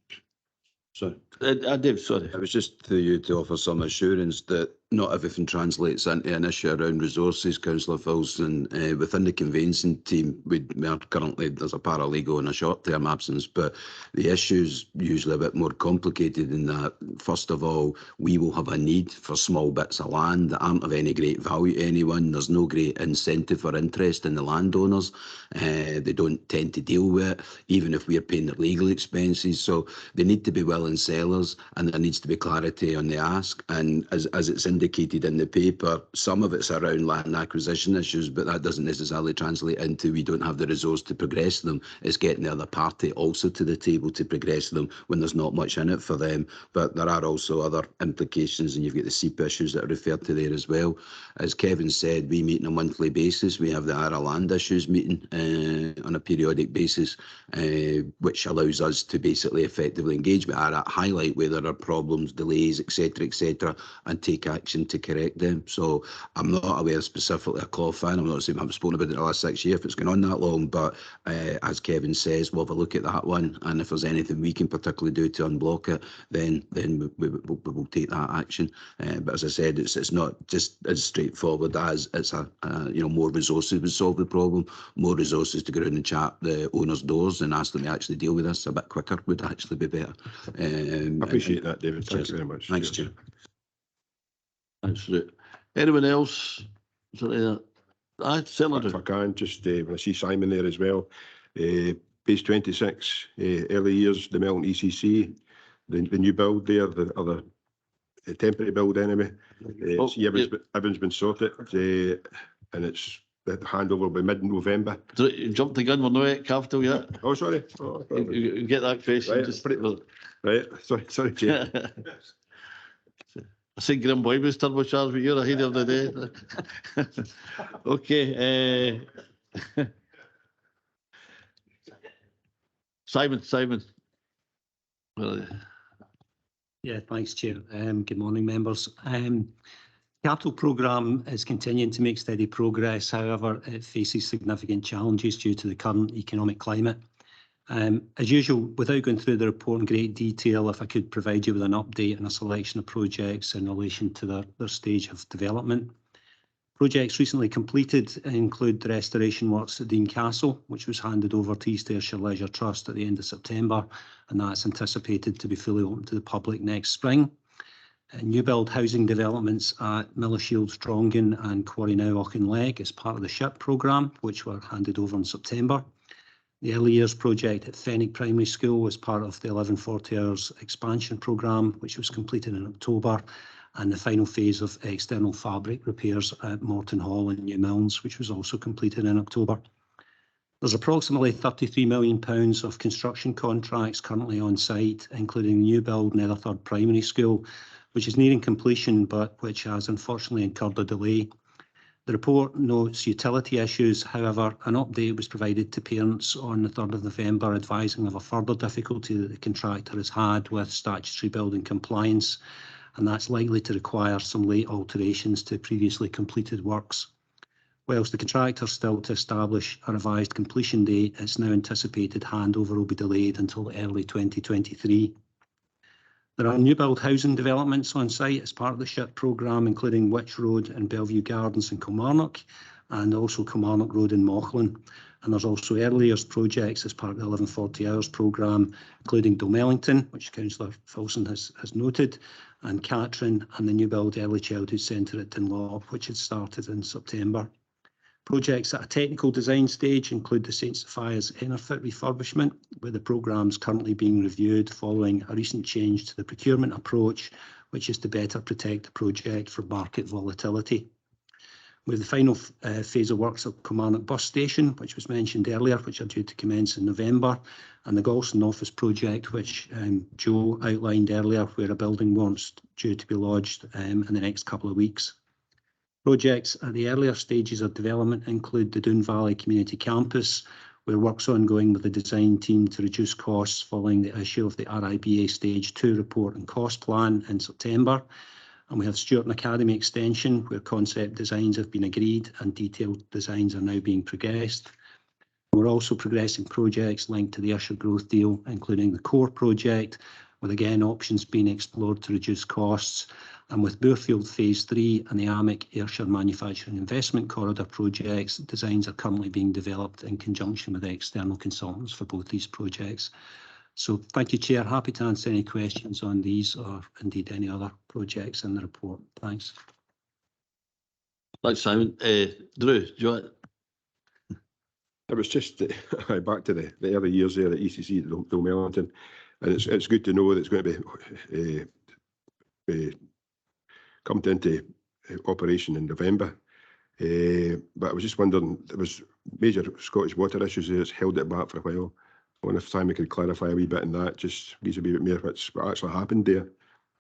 Sorry. Dave, sorry. It was just to you to offer some assurance that not everything translates into an issue around resources, Councillor Filson. Within the conveyancing team, we are currently, there's a paralegal and a short-term absence, but the issue's usually a bit more complicated in that, first of all, we will have a need for small bits of land that aren't of any great value to anyone. There's no great incentive or interest in the landowners. They don't tend to deal with it, even if we're paying their legal expenses. So they need to be willing sellers, and there needs to be clarity on the ask. And as it's indicated in the paper, some of it's around land acquisition issues, but that doesn't necessarily translate into we don't have the resource to progress them. It's getting the other party also to the table to progress them when there's not much in it for them. But there are also other implications, and you've got the SEEP issues that are referred to there as well. As Kevin said, we meet on a monthly basis. We have the Ayrshire land issues meeting on a periodic basis, which allows us to basically effectively engage with Ayrshire, highlight where there are problems, delays, etc., and take action to correct them. So I'm not aware specifically of qualifying. I'm not saying I've spoken about it the last 6 years if it's going on that long, but as Kevin says, we'll have a look at that one, and if there's anything we can particularly do to unblock it, then we will take that action. But as I said, it's not just as straightforward as it's more resources would solve the problem. More resources to go around and chat the owners' doors and ask them to actually deal with this a bit quicker would actually be better. I appreciate that, David. Thank you very much. Thanks, Chair. Thanks, Ruth. Anyone else? Certainly, If I can, just when I see Simon there as well, page 26, early years, the Melton ECC, the new build there, the temporary build anyway. Everything's been sorted, and it's the handover will be mid-November. You jumped the gun, we're not at capital yet. Oh, sorry. You get that question. Right, Just right. Sorry, Chair. I think Graham Boy was turbocharged, but you're ahead of the day. Okay. Simon. Yeah, thanks, Chair. Good morning, members. Capital programme is continuing to make steady progress. However, it faces significant challenges due to the current economic climate. As usual, without going through the report in great detail, if I could provide you with an update on a selection of projects in relation to their stage of development. Projects recently completed include the restoration works at Dean Castle, which was handed over to East Ayrshire Leisure Trust at the end of September, and that's anticipated to be fully open to the public next spring. New build housing developments at Millerfield, Strongen and Quarry Now Auchinleg as part of the SHIP programme, which were handed over in September. The early years project at Fenwick Primary School was part of the 1140 hours expansion programme, which was completed in October, and the final phase of external fabric repairs at Morton Hall in New Milnes, which was also completed in October. There's approximately £33 million of construction contracts currently on site, including new build Netherthird Primary School, which is nearing completion, but which has unfortunately incurred a delay. The report notes utility issues. However, an update was provided to parents on the 3rd of November advising of a further difficulty that the contractor has had with statutory building compliance, and that's likely to require some late alterations to previously completed works. Whilst the contractor is still to establish a revised completion date, it's now anticipated handover will be delayed until early 2023. There are new build housing developments on site as part of the SHIP programme, including Witch Road and Bellevue Gardens in Kilmarnock, and also Kilmarnock Road in Mauchline. And there's also early years projects as part of the 1140 hours programme, including Domellington, which Councillor Filson has noted, and Catrin, and the new build early childhood centre at Dunlop, which had started in September. Projects at a technical design stage include the St Sophia's Enerfit refurbishment, where the programme is currently being reviewed following a recent change to the procurement approach, which is to better protect the project from market volatility. With the final phase of works at Kilmarnock Bus Station, which was mentioned earlier, which are due to commence in November, and the Galston office project, which Joe outlined earlier, where a building warrant's due to be lodged in the next couple of weeks. Projects at the earlier stages of development include the Doon Valley Community Campus, where work's ongoing with the design team to reduce costs following the issue of the RIBA Stage 2 report and cost plan in September. And we have Stuarton Academy Extension, where concept designs have been agreed and detailed designs are now being progressed. We're also progressing projects linked to the Ayrshire Growth Deal, including the core project, with again options being explored to reduce costs, And with Bourfield Phase 3 and the AMIC Ayrshire Manufacturing Investment Corridor projects, designs are currently being developed in conjunction with external consultants for both these projects. So thank you, Chair. Happy to answer any questions on these or indeed any other projects in the report. Thanks. Thanks, Simon. Drew, do you want? It was just back to the early years there at ECC at Dalmellington, and it's good to know that it's going to be come into operation in November. But I was just wondering, there was major Scottish water issues that's held it back for a while. I wonder if Simon could clarify a wee bit on that, just gives a wee bit more what actually happened there.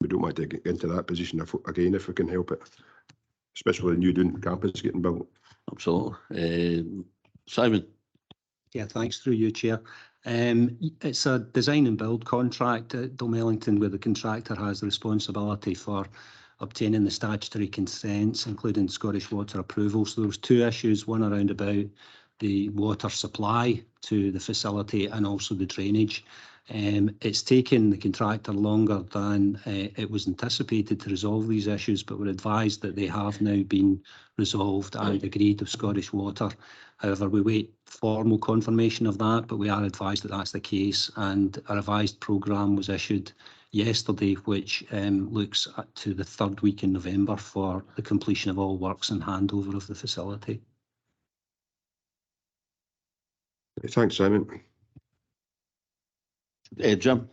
We don't want to get into that position again if we can help it, especially with the new Doon campus getting built. Absolutely. Simon. Yeah, thanks through you, Chair. It's a design and build contract at Dalmellington where the contractor has the responsibility for obtaining the statutory consents, including Scottish Water approval. So there was two issues, one around about the water supply to the facility and also the drainage. It's taken the contractor longer than it was anticipated to resolve these issues, but we're advised that they have now been resolved and agreed with Scottish Water. However, we wait formal confirmation of that, but we are advised that that's the case, and a revised programme was issued yesterday, which looks to the third week in November for the completion of all works and handover of the facility. Thanks, Simon. Jim.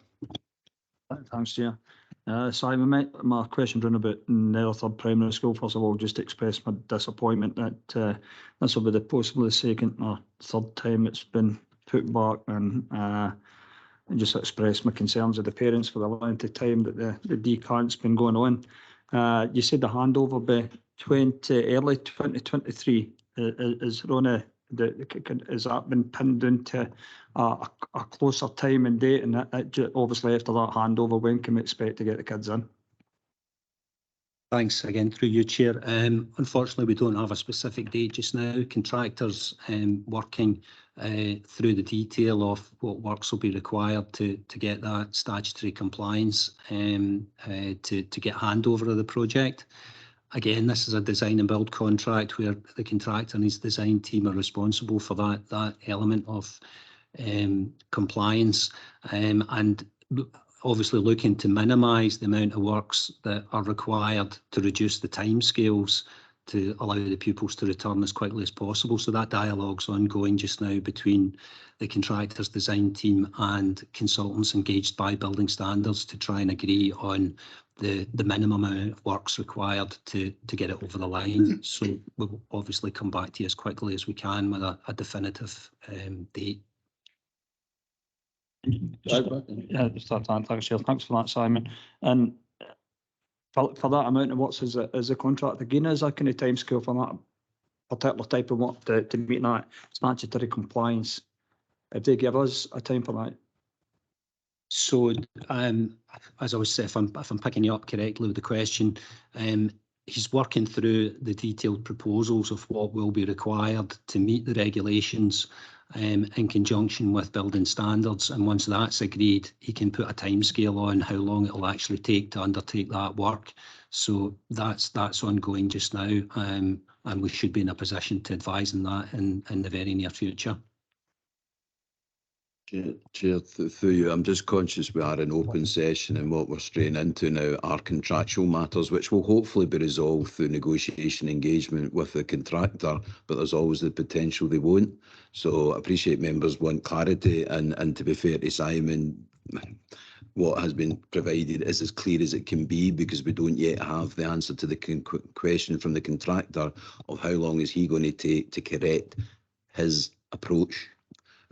Thanks, Chair. Simon, my question run about Netherthird Primary School. First of all, just to express my disappointment that this will be possibly the second or third time it's been put back, and just express my concerns of the parents for the length of time that the decant's been going on. You said the handover by early 2023. Is Rona, has that been pinned down to a closer time and date? And obviously after that handover, when can we expect to get the kids in? Thanks again through you, Chair. Unfortunately, we don't have a specific date just now. Contractors working through the detail of what works will be required to get that statutory compliance to get handover of the project. Again, this is a design and build contract where the contractor and his design team are responsible for that element of compliance, and obviously looking to minimise the amount of works that are required to reduce the timescales to allow the pupils to return as quickly as possible. So that dialogue's ongoing just now between the contractor's design team and consultants engaged by Building Standards to try and agree on the minimum amount of works required to get it over the line. So we'll obviously come back to you as quickly as we can with a definitive date. Yeah, thanks, Chair. Thanks for that, Simon. And for that amount of works, is the contract again is that kind of timescale for that particular type of work to meet that statutory compliance? If they give us a time for that? So, as I was saying, if I'm picking you up correctly with the question, he's working through the detailed proposals of what will be required to meet the regulations in conjunction with Building Standards, and once that's agreed, he can put a timescale on how long it will actually take to undertake that work. So that's ongoing just now, and we should be in a position to advise on that in the very near future. Chair, through you, I'm just conscious we are in open session and what we're straying into now are contractual matters, which will hopefully be resolved through negotiation engagement with the contractor, but there's always the potential they won't. So I appreciate members want clarity, and to be fair to Simon, what has been provided is as clear as it can be, because we don't yet have the answer to the question from the contractor of how long is he going to take to correct his approach.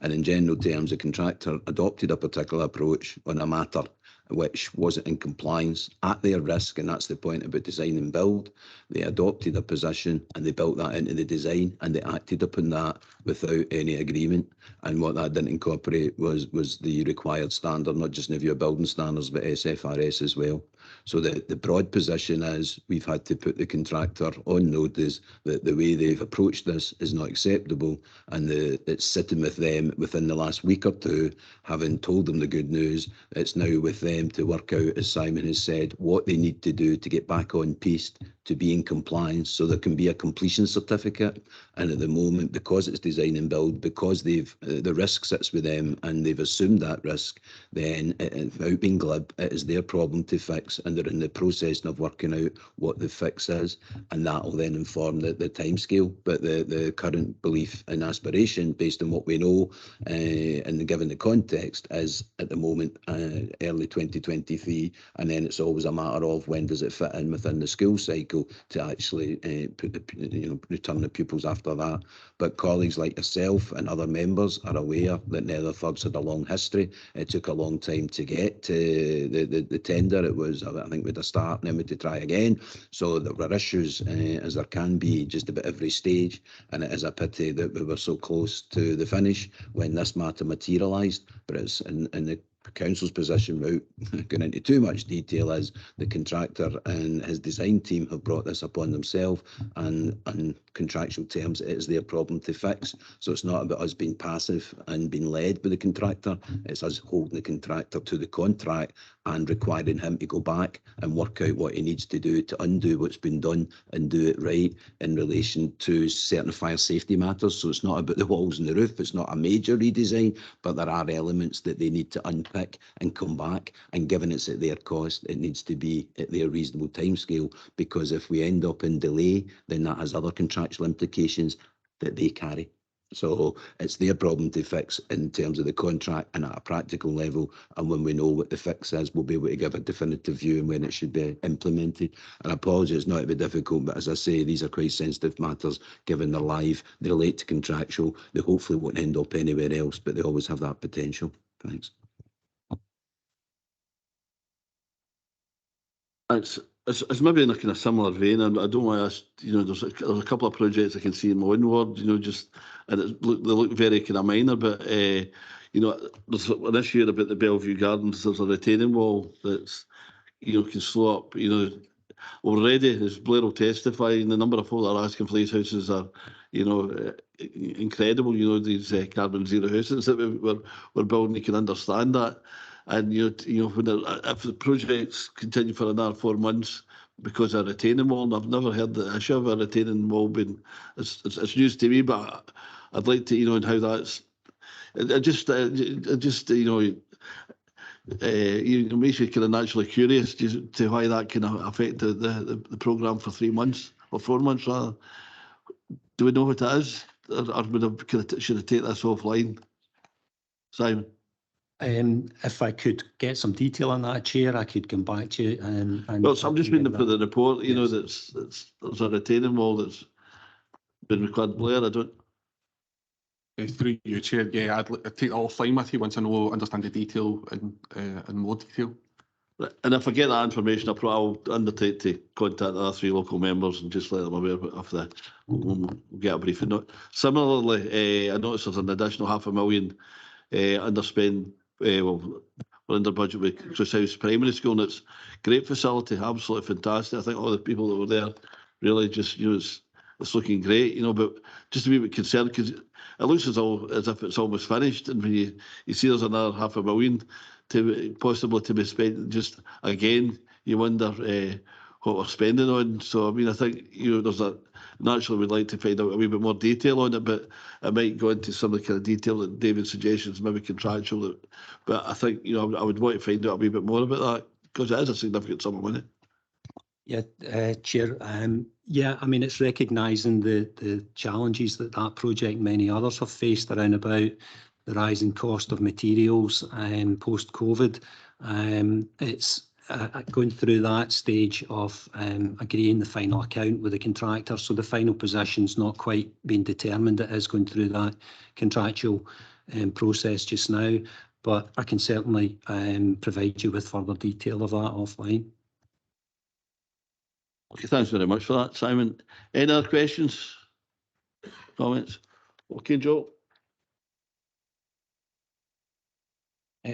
And in general terms, the contractor adopted a particular approach on a matter which wasn't in compliance at their risk, and that's the point about design and build. They adopted a position and they built that into the design, and they acted upon that without any agreement. And what that didn't incorporate was the required standard, not just in view of building standards, but SFRS as well. So the broad position is we've had to put the contractor on notice that the way they've approached this is not acceptable, and it's sitting with them within the last week or two, having told them the good news. It's now with them them to work out, as Simon has said, what they need to do to get back on piste, to be in compliance, so there can be a completion certificate. And at the moment, because it's design and build, because they've the risk sits with them and they've assumed that risk, then without being glib, it is their problem to fix, and they're in the process of working out what the fix is, and that will then inform the timescale. But the current belief and aspiration, based on what we know and given the context, is at the moment early 2023, and then it's always a matter of when does it fit in within the school cycle to actually return the pupils after that. But colleagues like yourself and other members are aware that Netherford's had a long history. It took a long time to get to the tender. It was, I think, we had a start and then we had to try again. So there were issues, as there can be, just about every stage. And it is a pity that we were so close to the finish when this matter materialised. But it's in the council's position, without going into too much detail, is the contractor and his design team have brought this upon themselves, and on contractual terms it is their problem to fix. So it's not about us being passive and being led by the contractor, it's us holding the contractor to the contract and requiring him to go back and work out what he needs to do to undo what's been done and do it right in relation to certain fire safety matters. So it's not about the walls and the roof, it's not a major redesign, but there are elements that they need to unpick and come back, and given it's at their cost, it needs to be at their reasonable timescale, because if we end up in delay, then that has other contractual implications that they carry. So it's their problem to fix in terms of the contract and at a practical level, and when we know what the fix is, we'll be able to give a definitive view on when it should be implemented. And I apologise, not to be difficult, but as I say, these are quite sensitive matters given they're live, they relate to contractual, they hopefully won't end up anywhere else, but they always have that potential. Thanks. It's maybe in a kind of similar vein. I don't want to, there's a couple of projects I can see in my own ward, and they look very kind of minor, but there's an issue about the Bellevue Gardens. There's a retaining wall that's can slow up. Already, as Blair will testify, the number of people that are asking for these houses are incredible. These carbon zero houses that we're building, you can understand that. And when if the projects continue for another 4 months because of a retaining wall, and I've never heard the issue of a retaining wall being, it's news to me, but I'd like to know how that's. It just makes you kind of naturally curious to why that can affect the programme for 3 months or 4 months rather. Do we know what it is, or should I take this offline, Simon? If I could get some detail on that, Chair, I could come back to you. Well, I'm just reading for the report. Yes. There's a retaining wall that's been required. Blair, I don't. Through you, Chair. Yeah, I'd take it offline with you once I understand the detail in more detail. And if I get that information, I'll undertake to contact the other 3 local members and just let them aware of we'll get a briefing note. Similarly, I noticed there's an additional £500,000 underspend. Well, we're under budget with Chris House Primary School, and it's a great facility, absolutely fantastic. I think all the people that were there really just, it's looking great, but just a wee bit concerned because it looks as if it's almost finished, and when you see there's another £500,000 to possibly to be spent, just again you wonder what we're spending on. So I think there's a naturally we'd like to find out a wee bit more detail on it, but I might go into some of the kind of detail that David's suggestions, maybe contractual. But I think I would want to find out a wee bit more about that because it is a significant sum of money. Yeah, Chair. Yeah, I mean, it's recognising the challenges that project, many others, have faced around about the rising cost of materials post-COVID. It's going through that stage of agreeing the final account with the contractor. So the final position's not quite been determined. It is going through that contractual process just now, but I can certainly provide you with further detail of that offline. Okay, thanks very much for that, Simon. Any other questions, comments? Okay, Joe.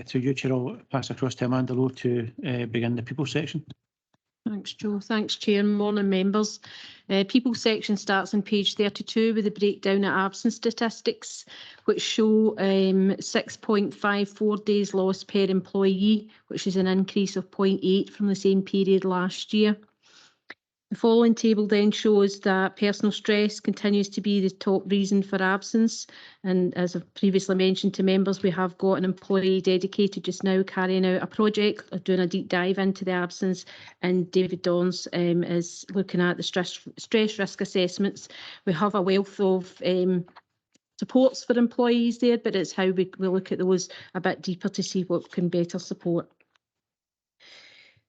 Through you, Chair, I'll pass across to Amanda Lowe to begin the people section. Thanks, Joe. Thanks, Chair. Morning, members. People section starts on page 32 with a breakdown of absence statistics, which show 6.54 days lost per employee, which is an increase of 0.8 from the same period last year. The following table then shows that personal stress continues to be the top reason for absence. And as I've previously mentioned to members, we have got an employee dedicated just now carrying out a project of doing a deep dive into the absence. And David Dawns is looking at the stress risk assessments. We have a wealth of supports for employees there, but it's how we look at those a bit deeper to see what can better support.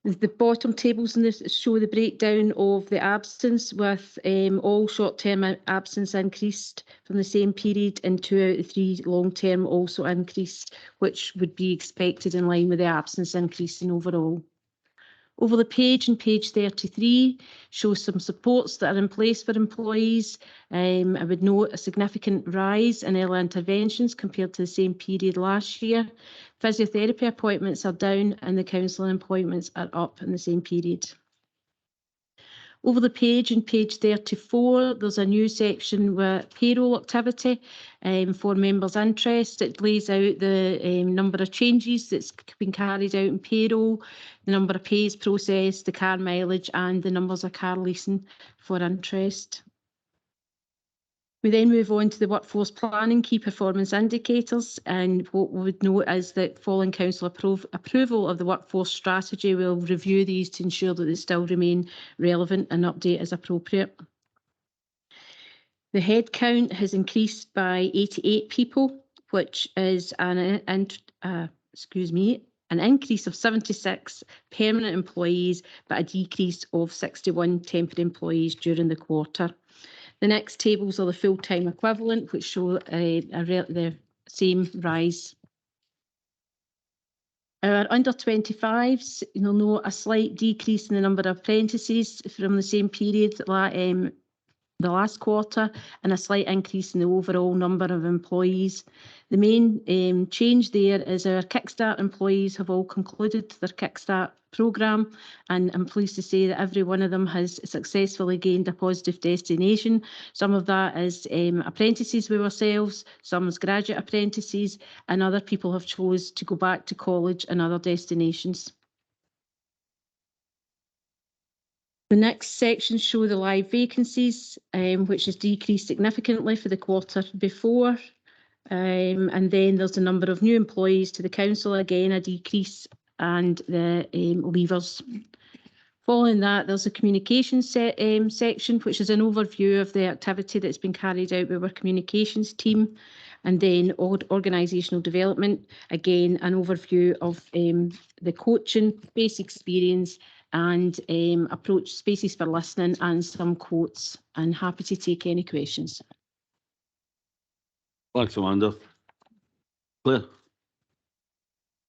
The bottom tables in this show the breakdown of the absence, with all short-term absence increased from the same period and 2 out of 3 long-term also increased, which would be expected in line with the absence increasing overall. Over the page, and page 33 shows some supports that are in place for employees. I would note a significant rise in early interventions compared to the same period last year. Physiotherapy appointments are down and the counselling appointments are up in the same period. Over the page, in page 34, there's a new section with payroll activity for members' interest. It lays out the number of changes that's been carried out in payroll, the number of pays processed, the car mileage, and the numbers of car leasing for interest. We then move on to the workforce planning key performance indicators, and what we would note is that following council approval of the workforce strategy, we'll review these to ensure that they still remain relevant and update as appropriate. The headcount has increased by 88 people, which is an increase of 76 permanent employees, but a decrease of 61 temporary employees during the quarter. The next tables are the full-time equivalent, which show the same rise. Our under 25s, you'll note a slight decrease in the number of apprentices from the same period the last quarter, and a slight increase in the overall number of employees. The main change there is our Kickstart employees have all concluded their Kickstart programme, and I'm pleased to say that every one of them has successfully gained a positive destination. Some of that is apprentices with ourselves, some is graduate apprentices, and other people have chose to go back to college and other destinations. The next section show the live vacancies, which has decreased significantly for the quarter before. And then there's the number of new employees to the council, again a decrease, and the leavers. Following that, there's a communications section, which is an overview of the activity that's been carried out with our communications team. And then organisational development, again an overview of the coaching, base experience, and approach, spaces for listening, and some quotes. And happy to take any questions. Thanks, Amanda. Claire.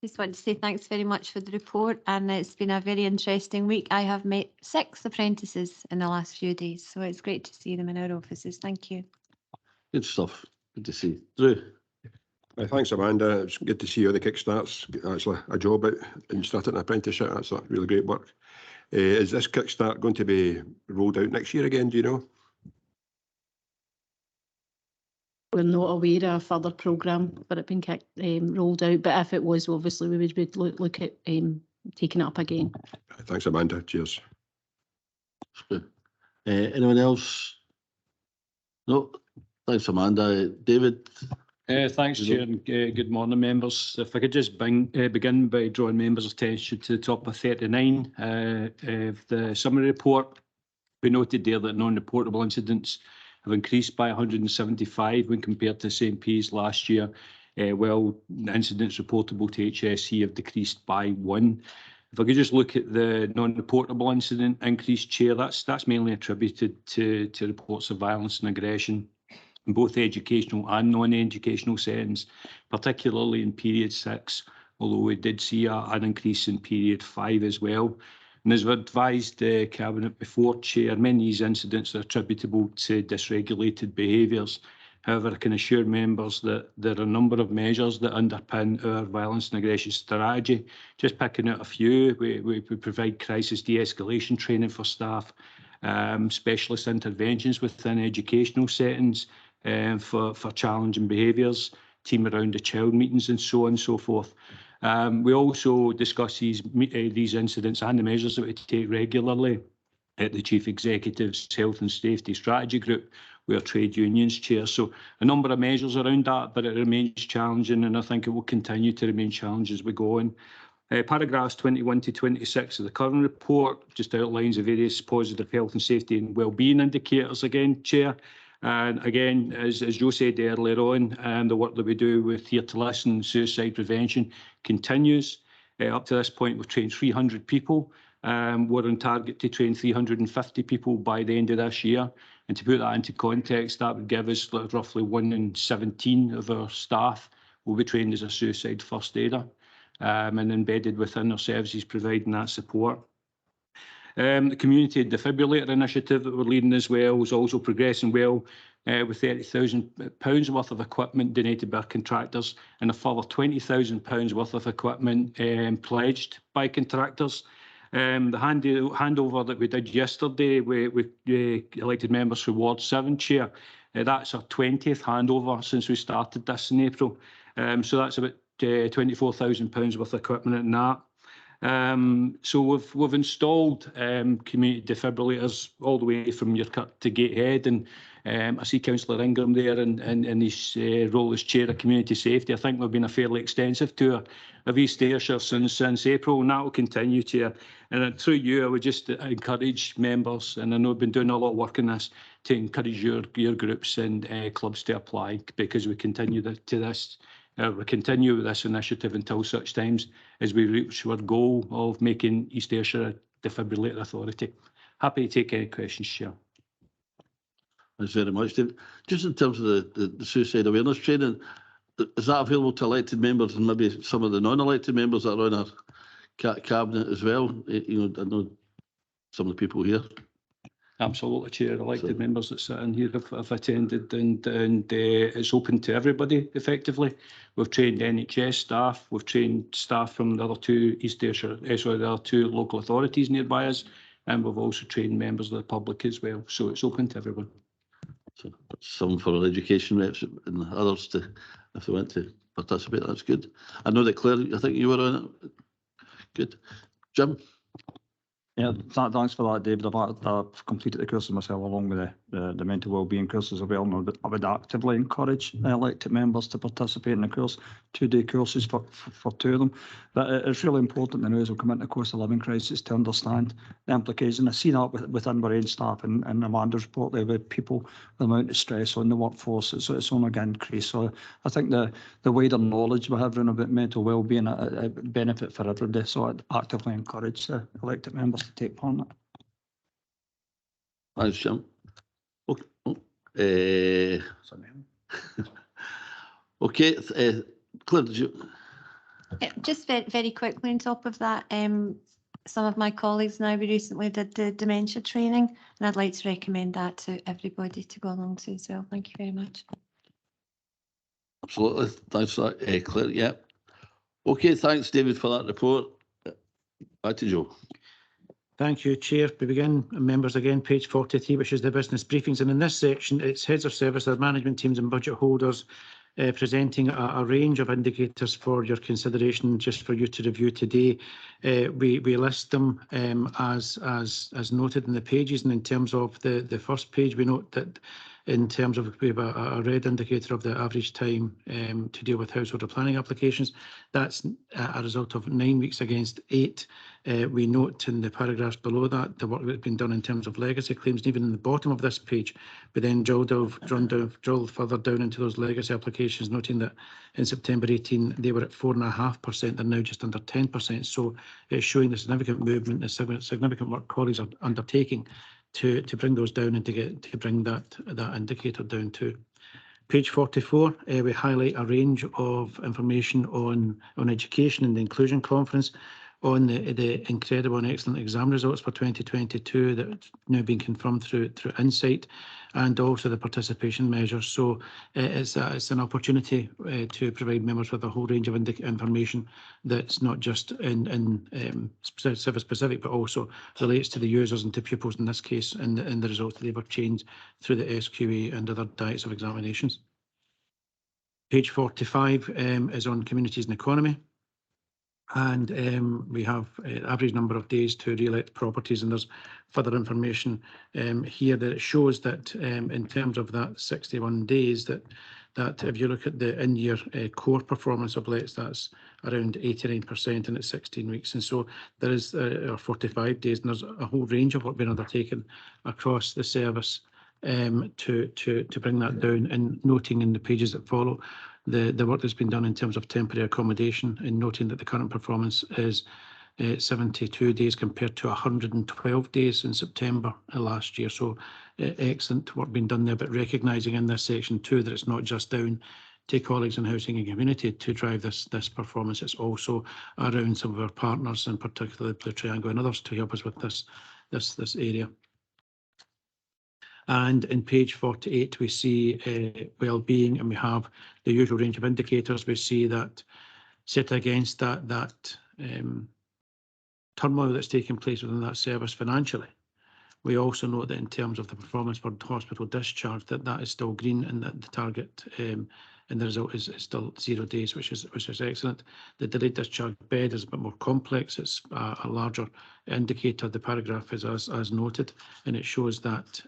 Just want to say thanks very much for the report, and it's been a very interesting week. I have met 6 apprentices in the last few days, so it's great to see them in our offices. Thank you. Good stuff. Good to see. Drew. Thanks, Amanda. It's good to see how the Kickstart's actually a job out and starting an apprenticeship. That's really great work. Is this Kickstart going to be rolled out next year again, do you know? We're not aware of a further programme for it being rolled out, but if it was, obviously we would look at taking it up again. Thanks, Amanda. Cheers. Anyone else? No. Thanks, Amanda. David. Thanks, Chair, and good morning, members. If I could just begin by drawing members' attention to the top of 39 of the summary report. We noted there that non-reportable incidents have increased by 175 when compared to the same period last year, while incidents reportable to HSE have decreased by 1. If I could just look at the non-reportable incident increase, Chair, that's mainly attributed to reports of violence and aggression in both educational and non-educational settings, particularly in period 6, although we did see an increase in period 5 as well. And as we advised the Cabinet before, Chair, many of these incidents are attributable to dysregulated behaviours. However, I can assure members that there are a number of measures that underpin our violence and aggression strategy. Just picking out a few, we provide crisis de-escalation training for staff, specialist interventions within educational settings for challenging behaviours, team around the child meetings and so on and so forth. We also discuss these incidents and the measures that we take regularly at the Chief Executive's Health and Safety Strategy Group, where trade unions chair. So a number of measures around that, but it remains challenging, and I think it will continue to remain challenging as we go on. Paragraphs 21 to 26 of the current report just outlines the various positive health and safety and wellbeing indicators again, Chair. And again, as Joe said earlier on, the work that we do with Here to Listen, suicide prevention continues. Up to this point, we've trained 300 people. We're on target to train 350 people by the end of this year. And to put that into context, that would give us roughly 1 in 17 of our staff will be trained as a suicide first aider and embedded within our services providing that support. The community defibrillator initiative that we're leading as well is also progressing well with £30,000 worth of equipment donated by contractors and a further £20,000 worth of equipment pledged by contractors. The handover that we did yesterday with elected members for Ward 7 Chair, that's our 20th handover since we started this in April. So that's about £24,000 worth of equipment in that. So we've installed community defibrillators all the way from Yercut to Gatehead, and I see Councillor Ingram there in his role as Chair of Community Safety. I think we've been a fairly extensive tour of East Ayrshire since April, and that will continue, Chair. And through you, I would just encourage members, and I know I've been doing a lot of work on this, to encourage your groups and clubs to apply, because we continue we continue with this initiative until such times as we reach our goal of making East Ayrshire a defibrillator authority. Happy to take any questions, Chair. Thanks very much, David. Just in terms of the suicide awareness training, is that available to elected members and maybe some of the non-elected members that are on our cabinet as well? You know, I know some of the people here. Absolutely, Chair. Elected members that sit in here have attended, and it's open to everybody effectively. We've trained NHS staff, we've trained staff from the other two East Ayrshire, the other two local authorities nearby us, and we've also trained members of the public as well. So it's open to everyone. So some for education reps and others to, if they want to participate, that's good. I know that Claire, I think you were on it. Good. Jim? Yeah, thanks for that, David. I've completed the courses myself along with the mental wellbeing courses as well, and I would actively encourage elected members to participate in the course, 2-day courses for 2 of them. But it's really important now as we come into the cost of living crisis to understand the implications. I see that within our own staff and Amanda's report there with people, the amount of stress on the workforce, it's only going to increase. So I think the wider knowledge we have about mental wellbeing a benefit for everybody. So I'd actively encourage the elected members to take part in it. Thanks, Jim. Okay, okay. Claire, did you? Just very quickly on top of that, some of my colleagues now, we recently did the dementia training, and I'd like to recommend that to everybody to go along to as well. Thank you very much. Absolutely. Thanks for that, Claire. Yeah. Okay, thanks, David, for that report. Back to Joe. Thank you, Chair. We begin, members, again, page 43, which is the business briefings. And in this section, it's heads of service, their management teams and budget holders presenting a range of indicators for your consideration, just for you to review today. We list them as noted in the pages, and in terms of the first page, we note that in terms of, we have a red indicator of the average time to deal with household planning applications. That's a result of 9 weeks against 8. We note in the paragraphs below that the work that's been done in terms of legacy claims, and even in the bottom of this page, we then drilled further down into those legacy applications, noting that in September 18 they were at 4.5%, they're now just under 10%. So it's showing the significant movement, the significant work colleagues are undertaking to bring those down and to bring that indicator down too. Page 44, we highlight a range of information on education and the inclusion conference. on the incredible and excellent exam results for 2022 that have now been confirmed through Insight, and also the participation measures. So it's an opportunity to provide members with a whole range of information that's not just in service specific, but also relates to the users and to pupils in this case, and the results that they've obtained through the SQA and other diets of examinations. Page 45 is on communities and economy. And we have average number of days to re-let properties, and there's further information here that shows that in terms of that 61 days, that if you look at the in-year core performance of lets, that's around 89% and it's 16 weeks. And so there is 45 days, and there's a whole range of work being undertaken across the service to bring that down, and noting in the pages that follow the work that's been done in terms of temporary accommodation, and noting that the current performance is 72 days compared to 112 days in September last year. So excellent work being done there, but recognising in this section too that it's not just down to colleagues in housing and community to drive this performance. It's also around some of our partners, and particularly Blue Triangle and others, to help us with this area. And in page 48, we see well-being, and we have the usual range of indicators. We see that set against that turmoil that's taking place within that service financially. We also know that in terms of the performance for hospital discharge, that is still green, and that the target and the result is still 0 days, which is excellent. The delayed discharge bed is a bit more complex. It's a larger indicator. The paragraph is as noted, and it shows that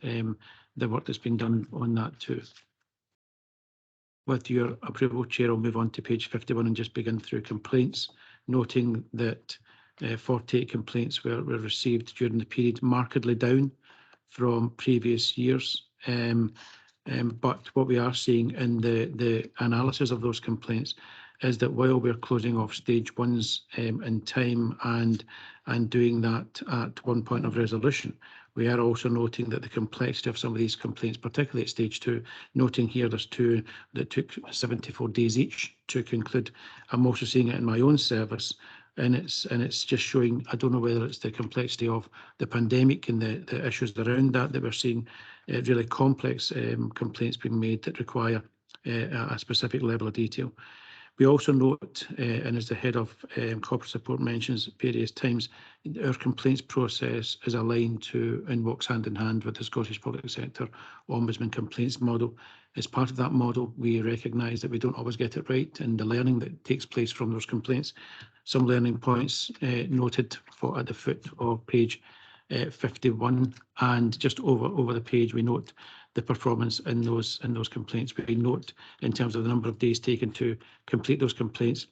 the work that's been done on that too. With your approval, Chair, I'll move on to page 51 and just begin through complaints, noting that 48 complaints were received during the period, markedly down from previous years. But what we are seeing in the analysis of those complaints is that while we're closing off stage ones in time and doing that at one point of resolution, we are also noting that the complexity of some of these complaints, particularly at stage 2, noting here there's 2 that took 74 days each to conclude. I'm also seeing it in my own service, and it's just showing, I don't know whether it's the complexity of the pandemic and the issues around that we're seeing really complex complaints being made that require a specific level of detail. We also note, and as the head of corporate support mentions at various times, our complaints process is aligned to and works hand in hand with the Scottish Public Sector Ombudsman complaints model. As part of that model, we recognise that we don't always get it right, and the learning that takes place from those complaints. Some learning points noted at the foot of page 51, and just over the page we note the performance in those complaints. We note in terms of the number of days taken to complete those complaints,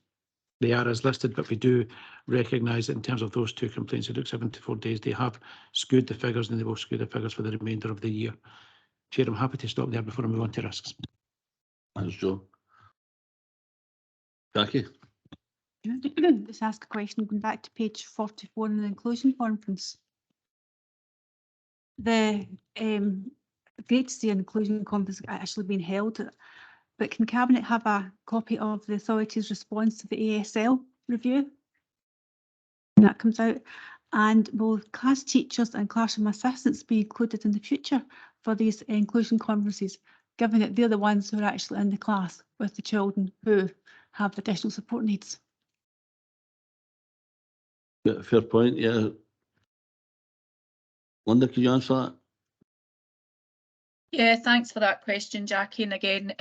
they are as listed, but we do recognise that in terms of those 2 complaints, it took 74 days. They have skewed the figures, and they will skew the figures for the remainder of the year. Chair, I'm happy to stop there before I move on to risks. Thanks, Joe. Jackie? Just ask a question, going back to page 44 in the inclusion conference. The great to see an inclusion conference actually being held, but can Cabinet have a copy of the authority's response to the ASL review when that comes out? And will class teachers and classroom assistants be included in the future for these inclusion conferences, given that they're the ones who are actually in the class with the children who have additional support needs? Yeah, fair point, yeah. Linda, can you answer that? Yeah, thanks for that question, Jackie. And again,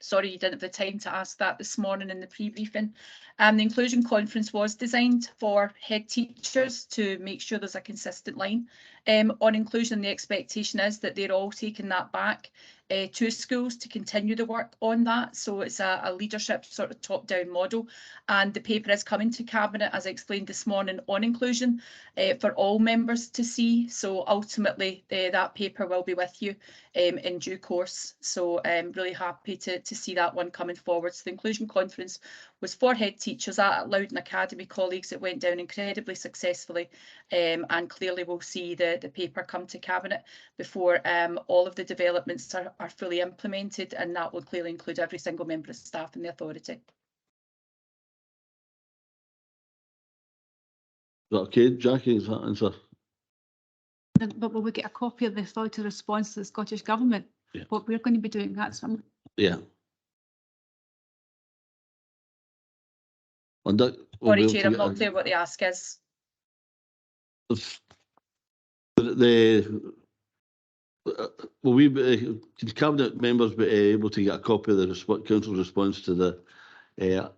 sorry you didn't have the time to ask that this morning in the pre-briefing. The inclusion conference was designed for head teachers to make sure there's a consistent line on inclusion. The expectation is that they're all taking that back to schools to continue the work on that. So it's a leadership sort of top-down model, and the paper is coming to Cabinet, as I explained this morning, on inclusion for all members to see. So ultimately that paper will be with you in due course. So I'm really happy to see that one coming forward. So the inclusion conference was for head teachers at Loudon Academy colleagues. It went down incredibly successfully, and clearly we'll see the paper come to Cabinet before all of the developments are fully implemented, and that will clearly include every single member of staff in the authority. that okay, Jackie? Is that answer? But will we get a copy of the authority response to the Scottish Government? Yeah. What we're going to be doing, that's something. Yeah. And that will Sorry, be able Chair, to I'm get not clear what the ask is. will we be, can cabinet members be able to get a copy of the council's response to the paper,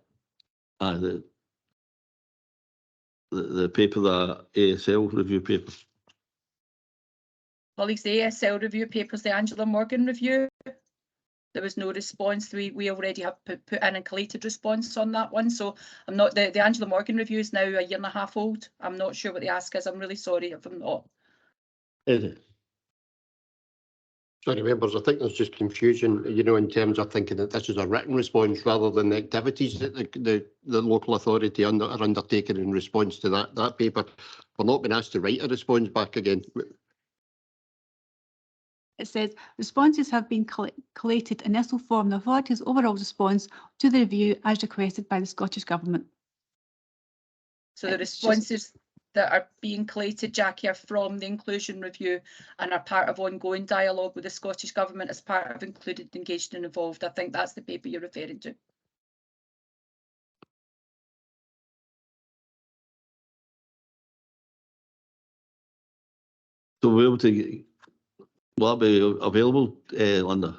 the ASL review paper? Colleagues, the ASL review papers, the Angela Morgan review. There was no response. We already have put in a collated response on that one. So I'm not, the Angela Morgan review is now 1.5 years old. I'm not sure what the ask is. I'm really sorry if I'm not. Is it? Sorry, members, I think there's just confusion, you know, in terms of thinking that this is a written response rather than the activities that the local authority are undertaking in response to that paper. We're not being asked to write a response back again. It says responses have been collated and this will form the authority's overall response to the review as requested by the Scottish Government. So the responses that are being collated, Jackie, are from the inclusion review and are part of ongoing dialogue with the Scottish Government as part of included, engaged and involved. I think that's the paper you're referring to. So we're able to, will that be available, Linda?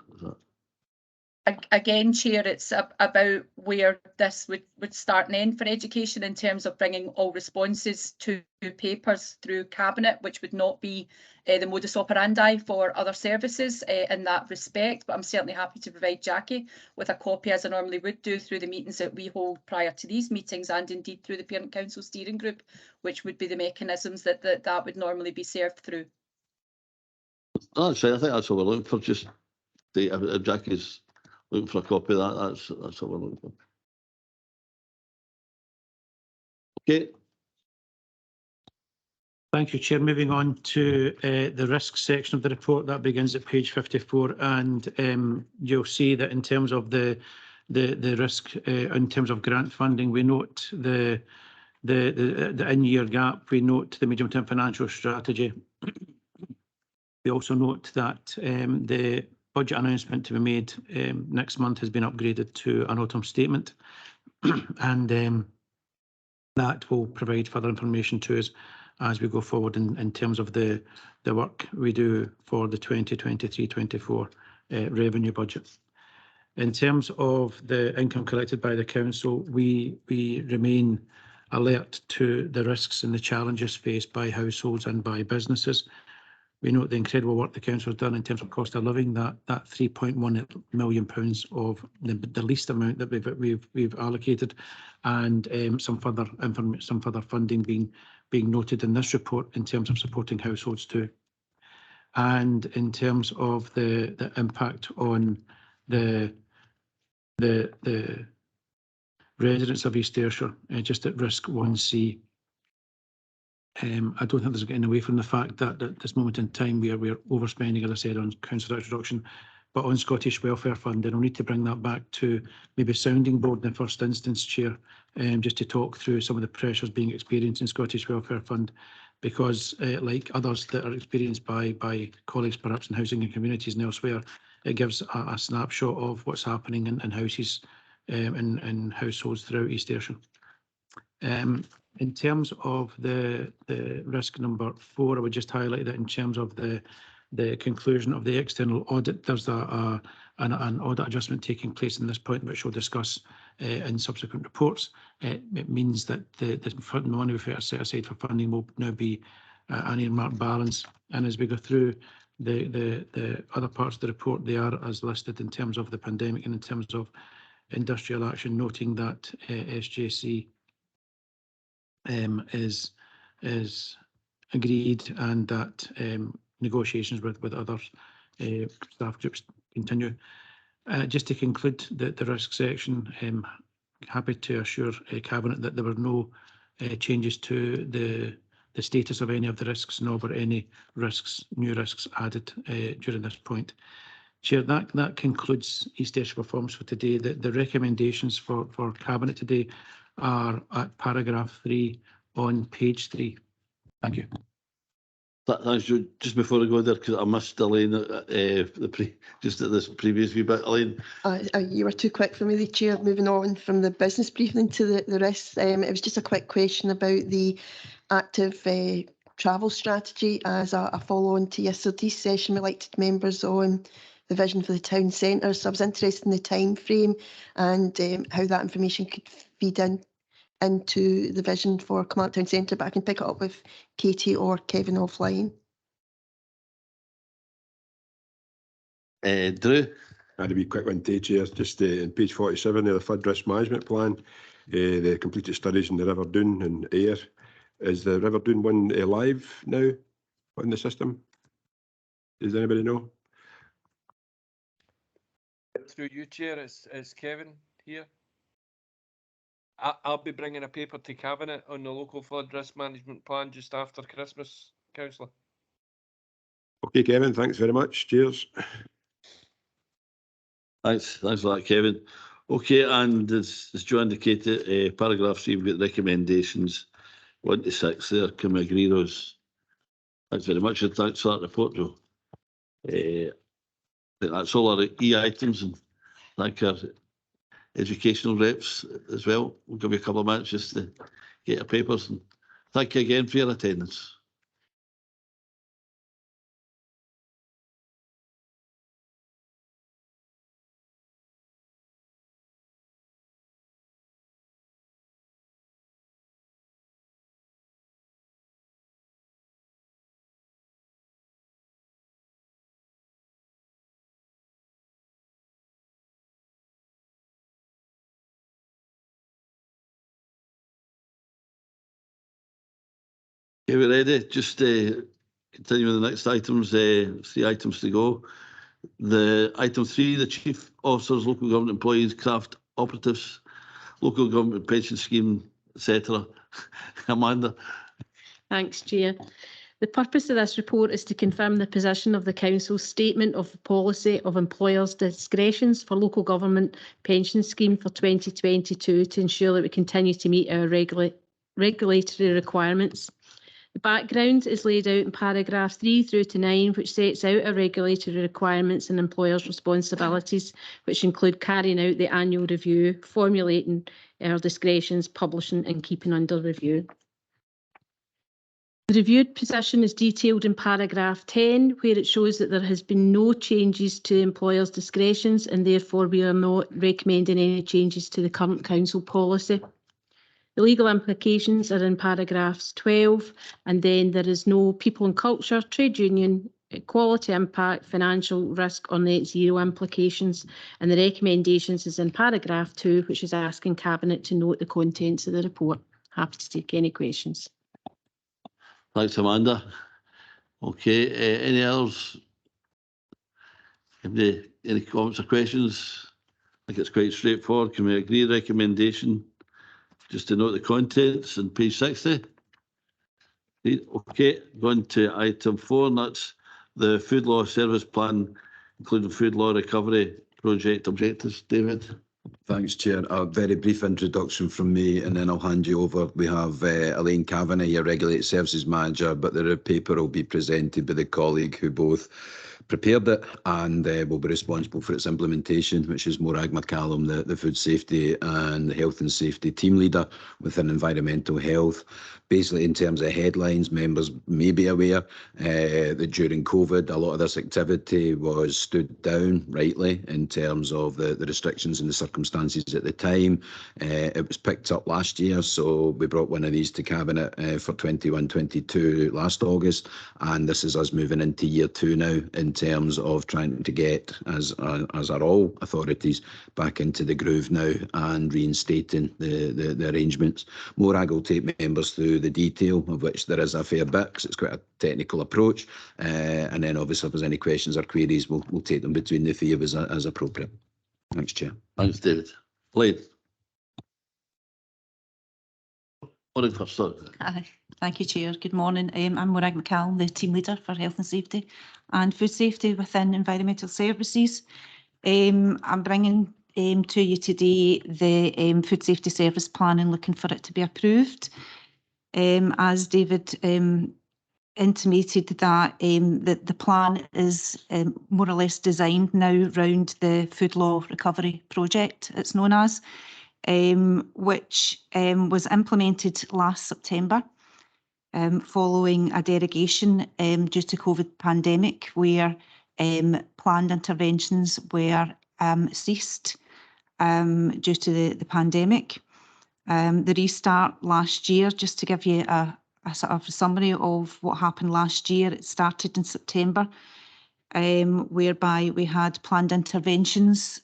Again, Chair, it's about where this would start and end for education in terms of bringing all responses to papers through Cabinet, which would not be the modus operandi for other services in that respect. But I'm certainly happy to provide Jackie with a copy, as I normally would do, through the meetings that we hold prior to these meetings and indeed through the Parent Council Steering Group, which would be the mechanisms that would normally be served through. Oh, that's right. I think that's what we're looking for. Just if Jackie's looking for a copy of that, that's what we're looking for. Okay. Thank you, Chair. Moving on to the risk section of the report, that begins at page 54, and you'll see that in terms of the risk, in terms of grant funding, we note the in-year gap. We note the medium-term financial strategy. We also note that the budget announcement to be made next month has been upgraded to an autumn statement, and that will provide further information to us as we go forward in terms of the work we do for the 2023-24 revenue budget. In terms of the income collected by the council, we remain alert to the risks and the challenges faced by households and by businesses. We note the incredible work the council has done in terms of cost of living, that £3.1 million of the least amount that we've allocated, and some further funding being noted in this report in terms of supporting households too. And in terms of the impact on the residents of East Ayrshire, just at risk 1C. I don't think there's getting away from the fact that at this moment in time we're overspending, as I said, on council tax reduction, but on Scottish Welfare Fund, and I'll need to bring that back to maybe sounding board in the first instance, Chair, just to talk through some of the pressures being experienced in Scottish Welfare Fund, because like others that are experienced by colleagues perhaps in housing and communities and elsewhere, it gives a snapshot of what's happening in houses and households throughout East Ayrshire. In terms of the risk number 4, I would just highlight that in terms of the conclusion of the external audit, there's an audit adjustment taking place in this point, which we'll discuss in subsequent reports. It means that the money we've set aside for funding will now be an earmarked balance. And as we go through the other parts of the report, they are as listed in terms of the pandemic and in terms of industrial action, noting that SJC is agreed and that negotiations with other staff groups continue. Just to conclude the risk section, I'm happy to assure Cabinet that there were no changes to the status of any of the risks, nor were any new risks added during this point. Chair, that concludes East Ayrshire Performance for today. The recommendations for Cabinet today are at paragraph 3 on page 3. Thank you. Thanks, Joe. Just before I go there, because I missed Elaine just at this previous wee bit. Elaine. You were too quick for me, the Chair. Moving on from the business briefing to the rest. It was just a quick question about the active travel strategy as a follow-on to yesterday's session with elected members on the vision for the town centre. So I was interested in the time frame and how that information could feed into the vision for Kilmarnock Town Centre, but I can pick it up with Katie or Kevin offline. Drew? I had a wee quick one today, Chair. Just on page 47 of the flood risk management plan, the completed studies in the River Doon and Ayr. Is the River Doon one live now on the system? Does anybody know? Through you, Chair, is Kevin here? I'll be bringing a paper to Cabinet on the local flood risk management plan just after Christmas, Councillor. Okay, Kevin, thanks very much. Cheers. Thanks for that, Kevin. Okay, and as Joe indicated, paragraph 3, we've got recommendations 1 to 6 there. Can we agree those? Thanks very much, and thanks for that report, Joe. I think that's all our E items, and thank our educational reps as well. We'll give you a couple of minutes just to get your papers, and thank you again for your attendance. Okay, we're ready. Just continue with the next items, 3 items to go. The item 3, the chief officers, local government employees, craft operatives, local government pension scheme, etc. Amanda. Thanks, Chair. The purpose of this report is to confirm the position of the Council's statement of policy of employers' discretions for local government pension scheme for 2022 to ensure that we continue to meet our regulatory requirements. The background is laid out in paragraph 3 through to 9, which sets out our regulatory requirements and employers' responsibilities, which include carrying out the annual review, formulating our discretions, publishing and keeping under review. The reviewed position is detailed in paragraph 10, where it shows that there has been no changes to employers' discretions and therefore we are not recommending any changes to the current council policy. The legal implications are in paragraphs 12, and then there is no people and culture, trade union, equality impact, financial risk or net zero implications. And the recommendations is in paragraph 2, which is asking Cabinet to note the contents of the report. Happy to take any questions. Thanks, Amanda. Okay, any others? Any comments or questions? I think it's quite straightforward. Can we agree recommendation? Just to note the contents on page 60. Okay, going to item 4, and that's the food law service plan, including food law recovery project objectives. David. Thanks, Chair. A very brief introduction from me, and then I'll hand you over. We have Elaine Kavanagh, your Regulated Services Manager, but the paper will be presented by the colleague who both prepared it and will be responsible for its implementation, which is Morag McCallum, the Food Safety and Health and Safety Team Leader within Environmental Health. Basically, in terms of headlines, members may be aware that during COVID, a lot of this activity was stood down, rightly, in terms of the restrictions and the circumstances at the time. It was picked up last year, so we brought one of these to Cabinet for 21-22 last August, and this is us moving into year 2 now in terms of trying to get, as are all authorities, back into the groove now and reinstating the arrangements. Morag will take members through the detail, of which there is a fair bit, because it's quite a technical approach, and then obviously if there's any questions or queries, we'll take them between the 3 of us as appropriate. Thanks, Chair. Thanks, David. Elaine. Thank you, Chair. Good morning. I'm Morag McCallum, the Team Leader for Health and Safety and Food Safety within Environmental Services. I'm bringing to you today the Food Safety Service Plan and looking for it to be approved. As David intimated, that the plan is more or less designed now round the Food Law Recovery Project, it's known as, which was implemented last September following a derogation due to COVID pandemic, where planned interventions were ceased due to the pandemic. The restart last year, just to give you a sort of summary of what happened last year, it started in September, whereby we had planned interventions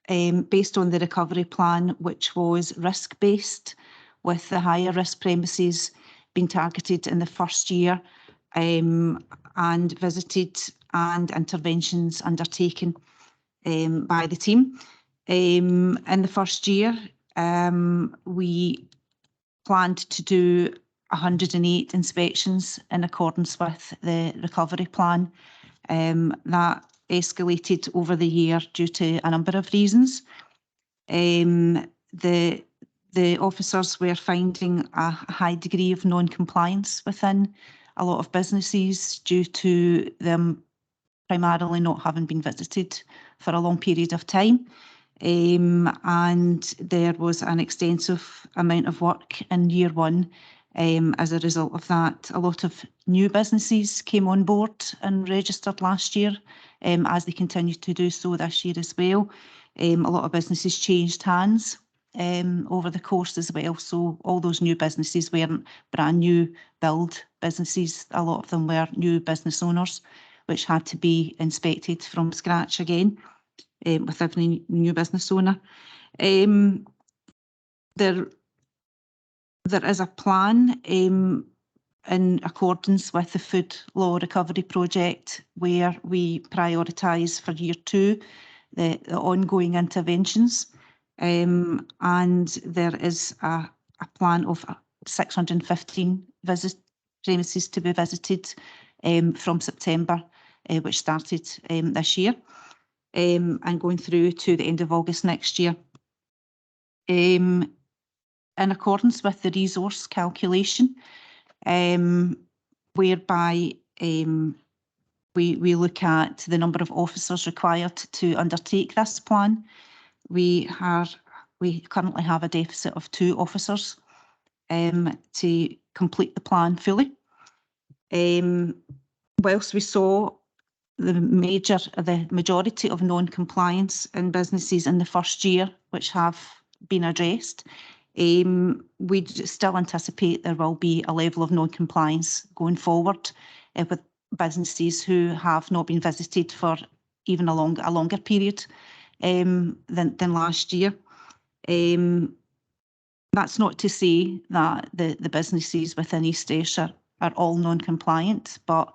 based on the recovery plan, which was risk-based, with the higher risk premises being targeted in the first year, and visited and interventions undertaken by the team. In the first year, we planned to do 108 inspections in accordance with the recovery plan. That escalated over the year due to a number of reasons. The officers were finding a high degree of non-compliance within a lot of businesses due to them primarily not having been visited for a long period of time. And there was an extensive amount of work in year one. As a result of that, a lot of new businesses came on board and registered last year, as they continue to do so this year as well. A lot of businesses changed hands over the course as well. So all those new businesses weren't brand new build businesses. A lot of them were new business owners, which had to be inspected from scratch again with every new business owner. There is a plan in accordance with the Food Law Recovery Project, where we prioritise for year two the ongoing interventions, and there is a plan of 615 premises to be visited from September, which started this year, and going through to the end of August next year. In accordance with the resource calculation, whereby we look at the number of officers required to undertake this plan. We currently have a deficit of 2 officers to complete the plan fully. Whilst we saw the majority of non-compliance in businesses in the first year, which have been addressed, we still anticipate there will be a level of non-compliance going forward with businesses who have not been visited for even a longer period than last year. That's not to say that the businesses within East Ayrshire are all non-compliant, but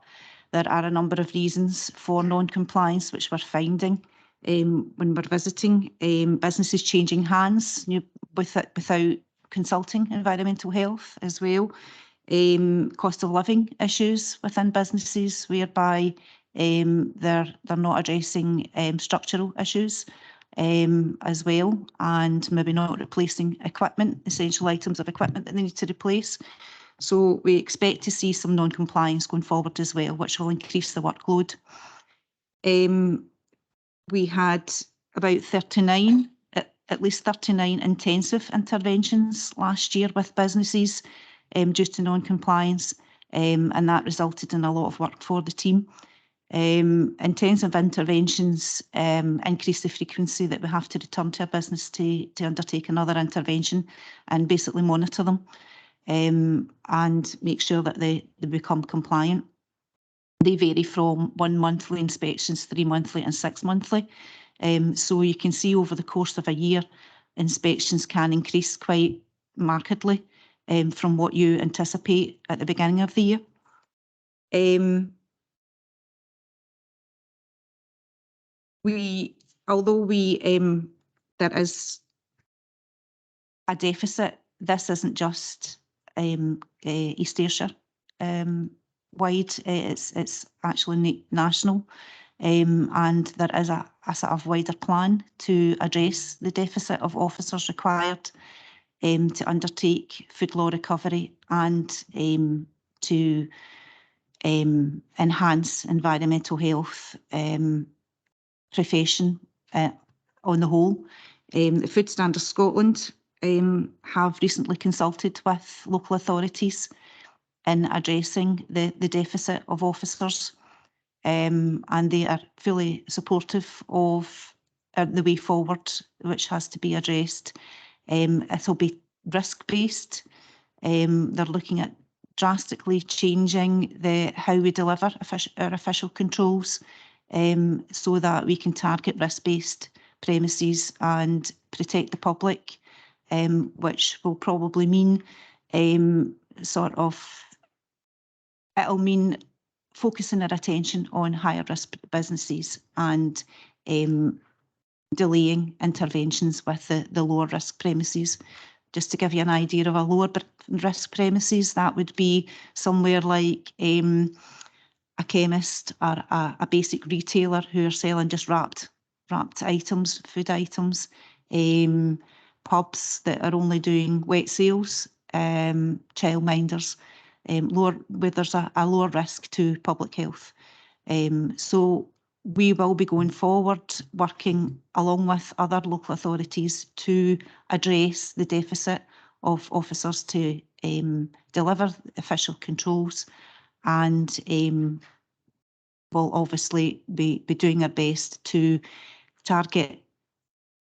there are a number of reasons for non-compliance which we're finding when we're visiting. Businesses changing hands without consulting environmental health as well. Cost of living issues within businesses, whereby they're not addressing structural issues as well, and maybe not replacing equipment, essential items of equipment that they need to replace. So we expect to see some non-compliance going forward as well, which will increase the workload. We had about 39, at least 39 intensive interventions last year with businesses due to non-compliance, and that resulted in a lot of work for the team. Intensive interventions increase the frequency that we have to return to a business to undertake another intervention and basically monitor them and make sure that they become compliant. They vary from 1 monthly inspections, 3 monthly and 6 monthly. So you can see over the course of a year, inspections can increase quite markedly from what you anticipate at the beginning of the year. Although there is a deficit, this isn't just East Ayrshire wide, it's actually national, and there is a sort of wider plan to address the deficit of officers required to undertake food law recovery and to enhance environmental health profession on the whole. The Food Standards Scotland have recently consulted with local authorities in addressing the deficit of officers, and they are fully supportive of the way forward, which has to be addressed. It'll be risk-based. They're looking at drastically changing how we deliver our official controls, so that we can target risk-based premises and protect the public, which will probably mean it'll mean focusing our attention on higher risk businesses and delaying interventions with the lower risk premises. Just to give you an idea of a lower risk premises, that would be somewhere like a chemist or a basic retailer who are selling just wrapped items, food items, pubs that are only doing wet sales, childminders, where there's a lower risk to public health. So we will be going forward working along with other local authorities to address the deficit of officers to deliver official controls, and will obviously be doing our best to target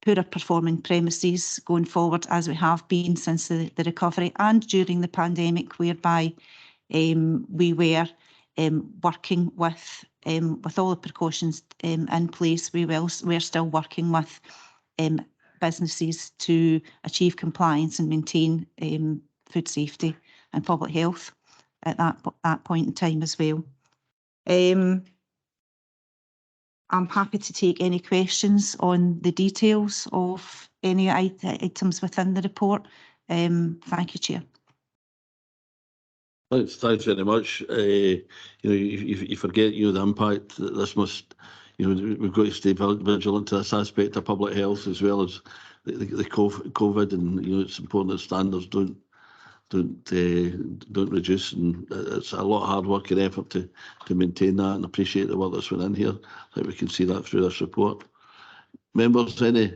poorer performing premises going forward, as we have been since the recovery and during the pandemic, whereby we were working with all the precautions in place. We're still working with businesses to achieve compliance and maintain food safety and public health at that point in time as well. I'm happy to take any questions on the details of any items within the report. Thank you, Chair. Thanks very much. You know, you forget, you know, the impact that this must, you know, we've got to stay vigilant to this aspect of public health, as well as the COVID, and you know, it's important that standards don't reduce, and it's a lot of hard work and effort to maintain that, and appreciate the work that's went in here. I think we can see that through this report. Members, any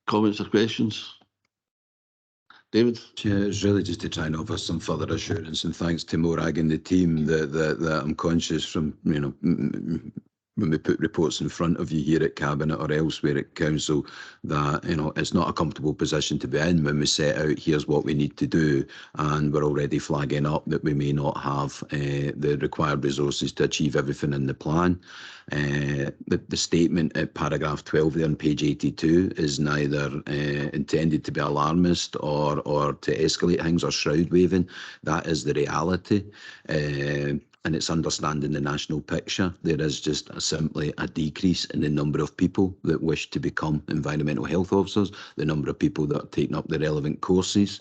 comments or questions? David? Yeah, it's really just to try and offer some further assurance, and thanks to Morag and the team that I'm conscious from, you know, when we put reports in front of you here at Cabinet or elsewhere at Council, that, you know, it's not a comfortable position to be in when we set out, here's what we need to do, and we're already flagging up that we may not have the required resources to achieve everything in the plan. The statement at paragraph 12 there on page 82 is neither intended to be alarmist or to escalate things or shroud waving. That is the reality. And it's understanding the national picture. There is just simply a decrease in the number of people that wish to become environmental health officers, the number of people that are taking up the relevant courses.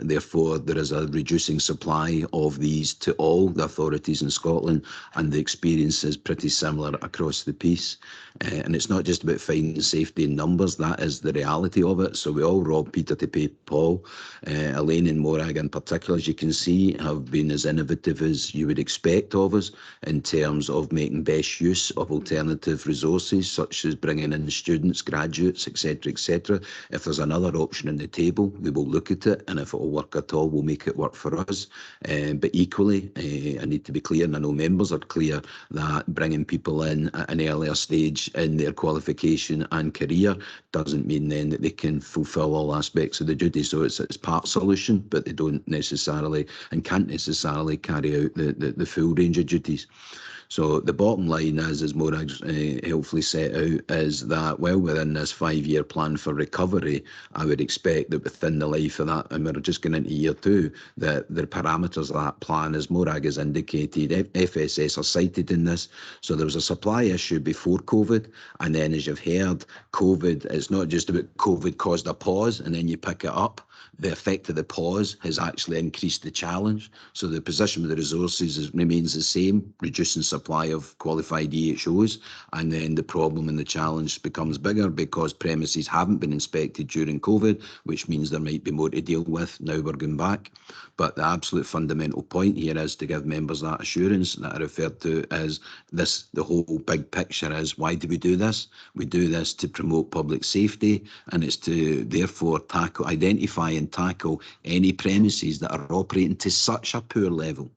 Therefore, there is a reducing supply of these to all the authorities in Scotland, and the experience is pretty similar across the piece. And it's not just about finding safety in numbers, that is the reality of it. So we all rob Peter to pay Paul. Elaine and Morag in particular, as you can see, have been as innovative as you would expect of us in terms of making best use of alternative resources, such as bringing in students, graduates, etc., etc. If there's another option on the table, we will look at it, and if it will work at all, we'll make it work for us. But equally, I need to be clear, and I know members are clear, that bringing people in at an earlier stage in their qualification and career doesn't mean then that they can fulfil all aspects of the duty. So it's part solution, but they don't necessarily and can't necessarily carry out the full range of duties. So the bottom line is, as Morag's helpfully set out, is that well within this 5-year plan for recovery, I would expect that within the life of that, and we're just going into year 2, that the parameters of that plan, as Morag has indicated, FSS are cited in this. So there was a supply issue before COVID, and then as you've heard, COVID, it's not just about COVID caused a pause and then you pick it up. The effect of the pause has actually increased the challenge. So the position with the resources remains the same, reducing supply supply of qualified EHOs, and then the problem and the challenge becomes bigger because premises haven't been inspected during COVID, which means there might be more to deal with now we're going back. But the absolute fundamental point here is to give members that assurance that I referred to as this, the whole big picture is, why do we do this? We do this to promote public safety, and it's to therefore identify and tackle any premises that are operating to such a poor level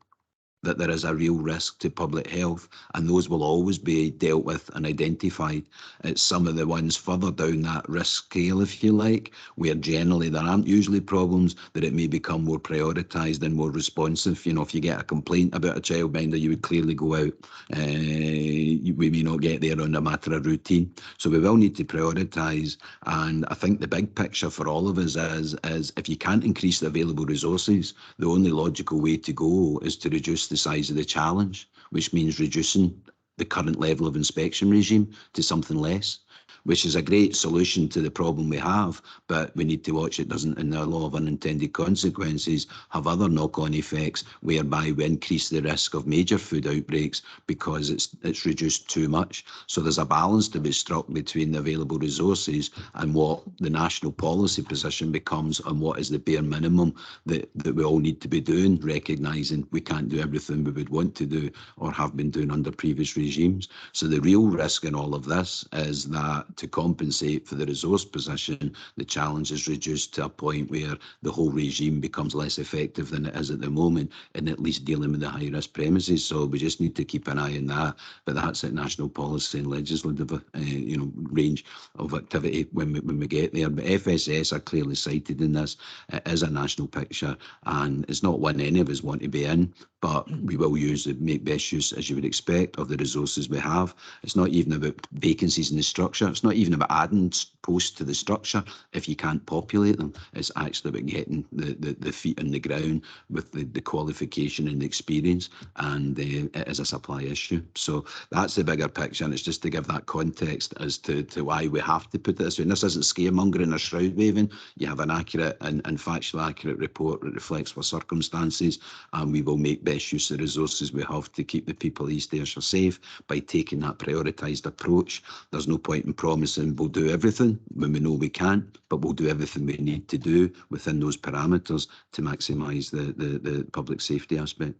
that there is a real risk to public health, and those will always be dealt with and identified. It's some of the ones further down that risk scale, if you like, where generally there aren't usually problems, that it may become more prioritised and more responsive. You know, if you get a complaint about a childminder, you would clearly go out. We may not get there on a matter of routine. So we will need to prioritise, and I think the big picture for all of us is if you can't increase the available resources, the only logical way to go is to reduce the size of the challenge, which means reducing the current level of inspection regime to something less, which is a great solution to the problem we have, but we need to watch it doesn't, in the law of unintended consequences, have other knock-on effects whereby we increase the risk of major food outbreaks because it's reduced too much. So there's a balance to be struck between the available resources and what the national policy position becomes and what is the bare minimum that we all need to be doing, recognising we can't do everything we would want to do or have been doing under previous regimes. So the real risk in all of this is that to compensate for the resource position, the challenge is reduced to a point where the whole regime becomes less effective than it is at the moment, in at least dealing with the high risk premises. So we just need to keep an eye on that. But that's at national policy and legislative range of activity when we get there. But FSS are clearly cited in this. It is a national picture, and it's not one any of us want to be in, but we will make best use, as you would expect, of the resources we have. It's not even about vacancies in the structure. It's not even about adding posts to the structure if you can't populate them. It's actually about getting the feet on the ground with the qualification and the experience, and it is a supply issue. So that's the bigger picture, and it's just to give that context as to why we have to put it this way. And this isn't scaremongering or shroud waving. You have an accurate and factually accurate report that reflects our circumstances, and we will make best use of the resources we have to keep the people of East Ayrshire safe by taking that prioritised approach. There's no point in promising we'll do everything when we know we can't, but we'll do everything we need to do within those parameters to maximise the public safety aspect.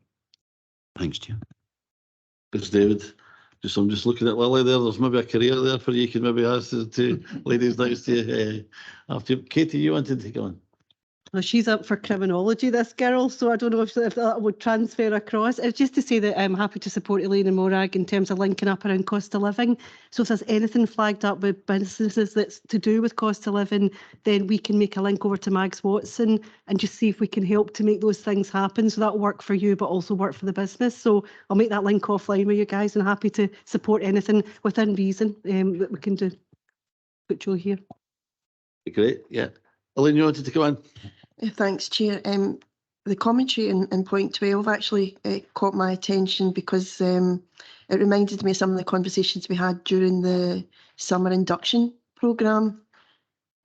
Thanks, Chair. Thanks, David. I'm just looking at Lily there. There's maybe a career there for you. You can maybe ask the two ladies next to you. After Katie, you wanted to go on. Well, she's up for criminology, this girl, so I don't know if that would transfer across. It's just to say that I'm happy to support Elaine and Morag in terms of linking up around cost of living. So if there's anything flagged up with businesses that's to do with cost of living, then we can make a link over to Mags Watson and just see if we can help to make those things happen. So that'll work for you, but also work for the business. So I'll make that link offline with you guys, and happy to support anything within reason that we can do. Put Joe here. Great, yeah. Elaine, you wanted to come on? Thanks, Chair. The commentary in point 12 actually caught my attention because it reminded me of some of the conversations we had during the summer induction programme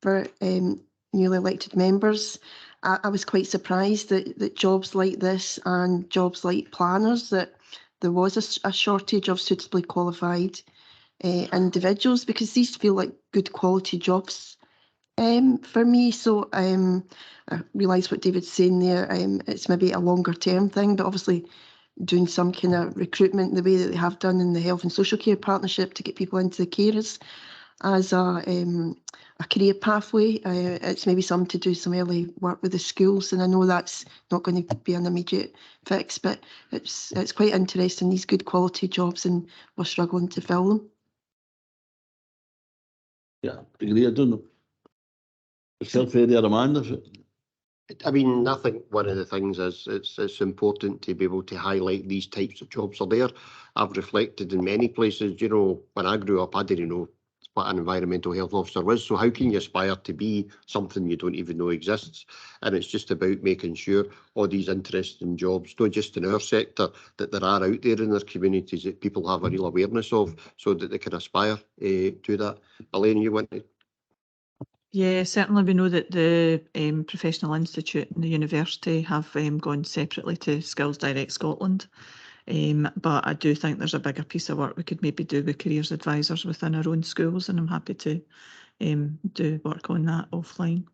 for newly elected members. I was quite surprised that jobs like this and jobs like planners, that there was a shortage of suitably qualified individuals, because these feel like good quality jobs for me. So I realise what David's saying there. It's maybe a longer term thing, but obviously doing some kind of recruitment the way that they have done in the Health and Social Care Partnership to get people into the carers as a career pathway. It's maybe some to do some early work with the schools, and I know that's not going to be an immediate fix, but it's quite interesting, these good quality jobs, and we're struggling to fill them. Yeah, I don't know. Yourself, Eddie, or Amanda? I mean, I think one of the things is it's important to be able to highlight these types of jobs are there. I've reflected in many places, you know, when I grew up, I didn't know what an environmental health officer was. So how can you aspire to be something you don't even know exists? And it's just about making sure all these interesting jobs, not just in our sector, that there are out there in their communities that people have a real awareness of, so that they can aspire to that. Elaine, you want to? Yeah, certainly we know that the Professional Institute and the university have gone separately to Skills Direct Scotland. But I do think there's a bigger piece of work we could maybe do with careers advisors within our own schools, and I'm happy to do work on that offline.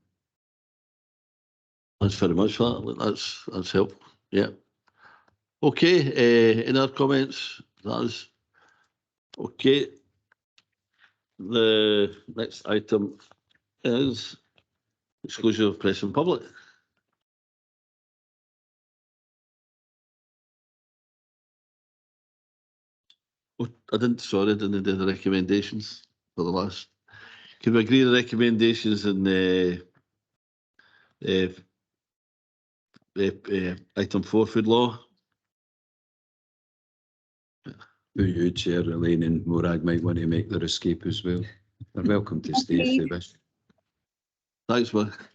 Thanks very much for that. That's helpful. Yeah. Okay. Any other comments? That is okay. The next item is disclosure of press and public. Oh, I didn't do the recommendations for the last. Can we agree the recommendations in item 4 food law? Through you, Chair, Elaine and Morag might want to make their escape as well. They're welcome to stay if they wish. Thanks, Mark.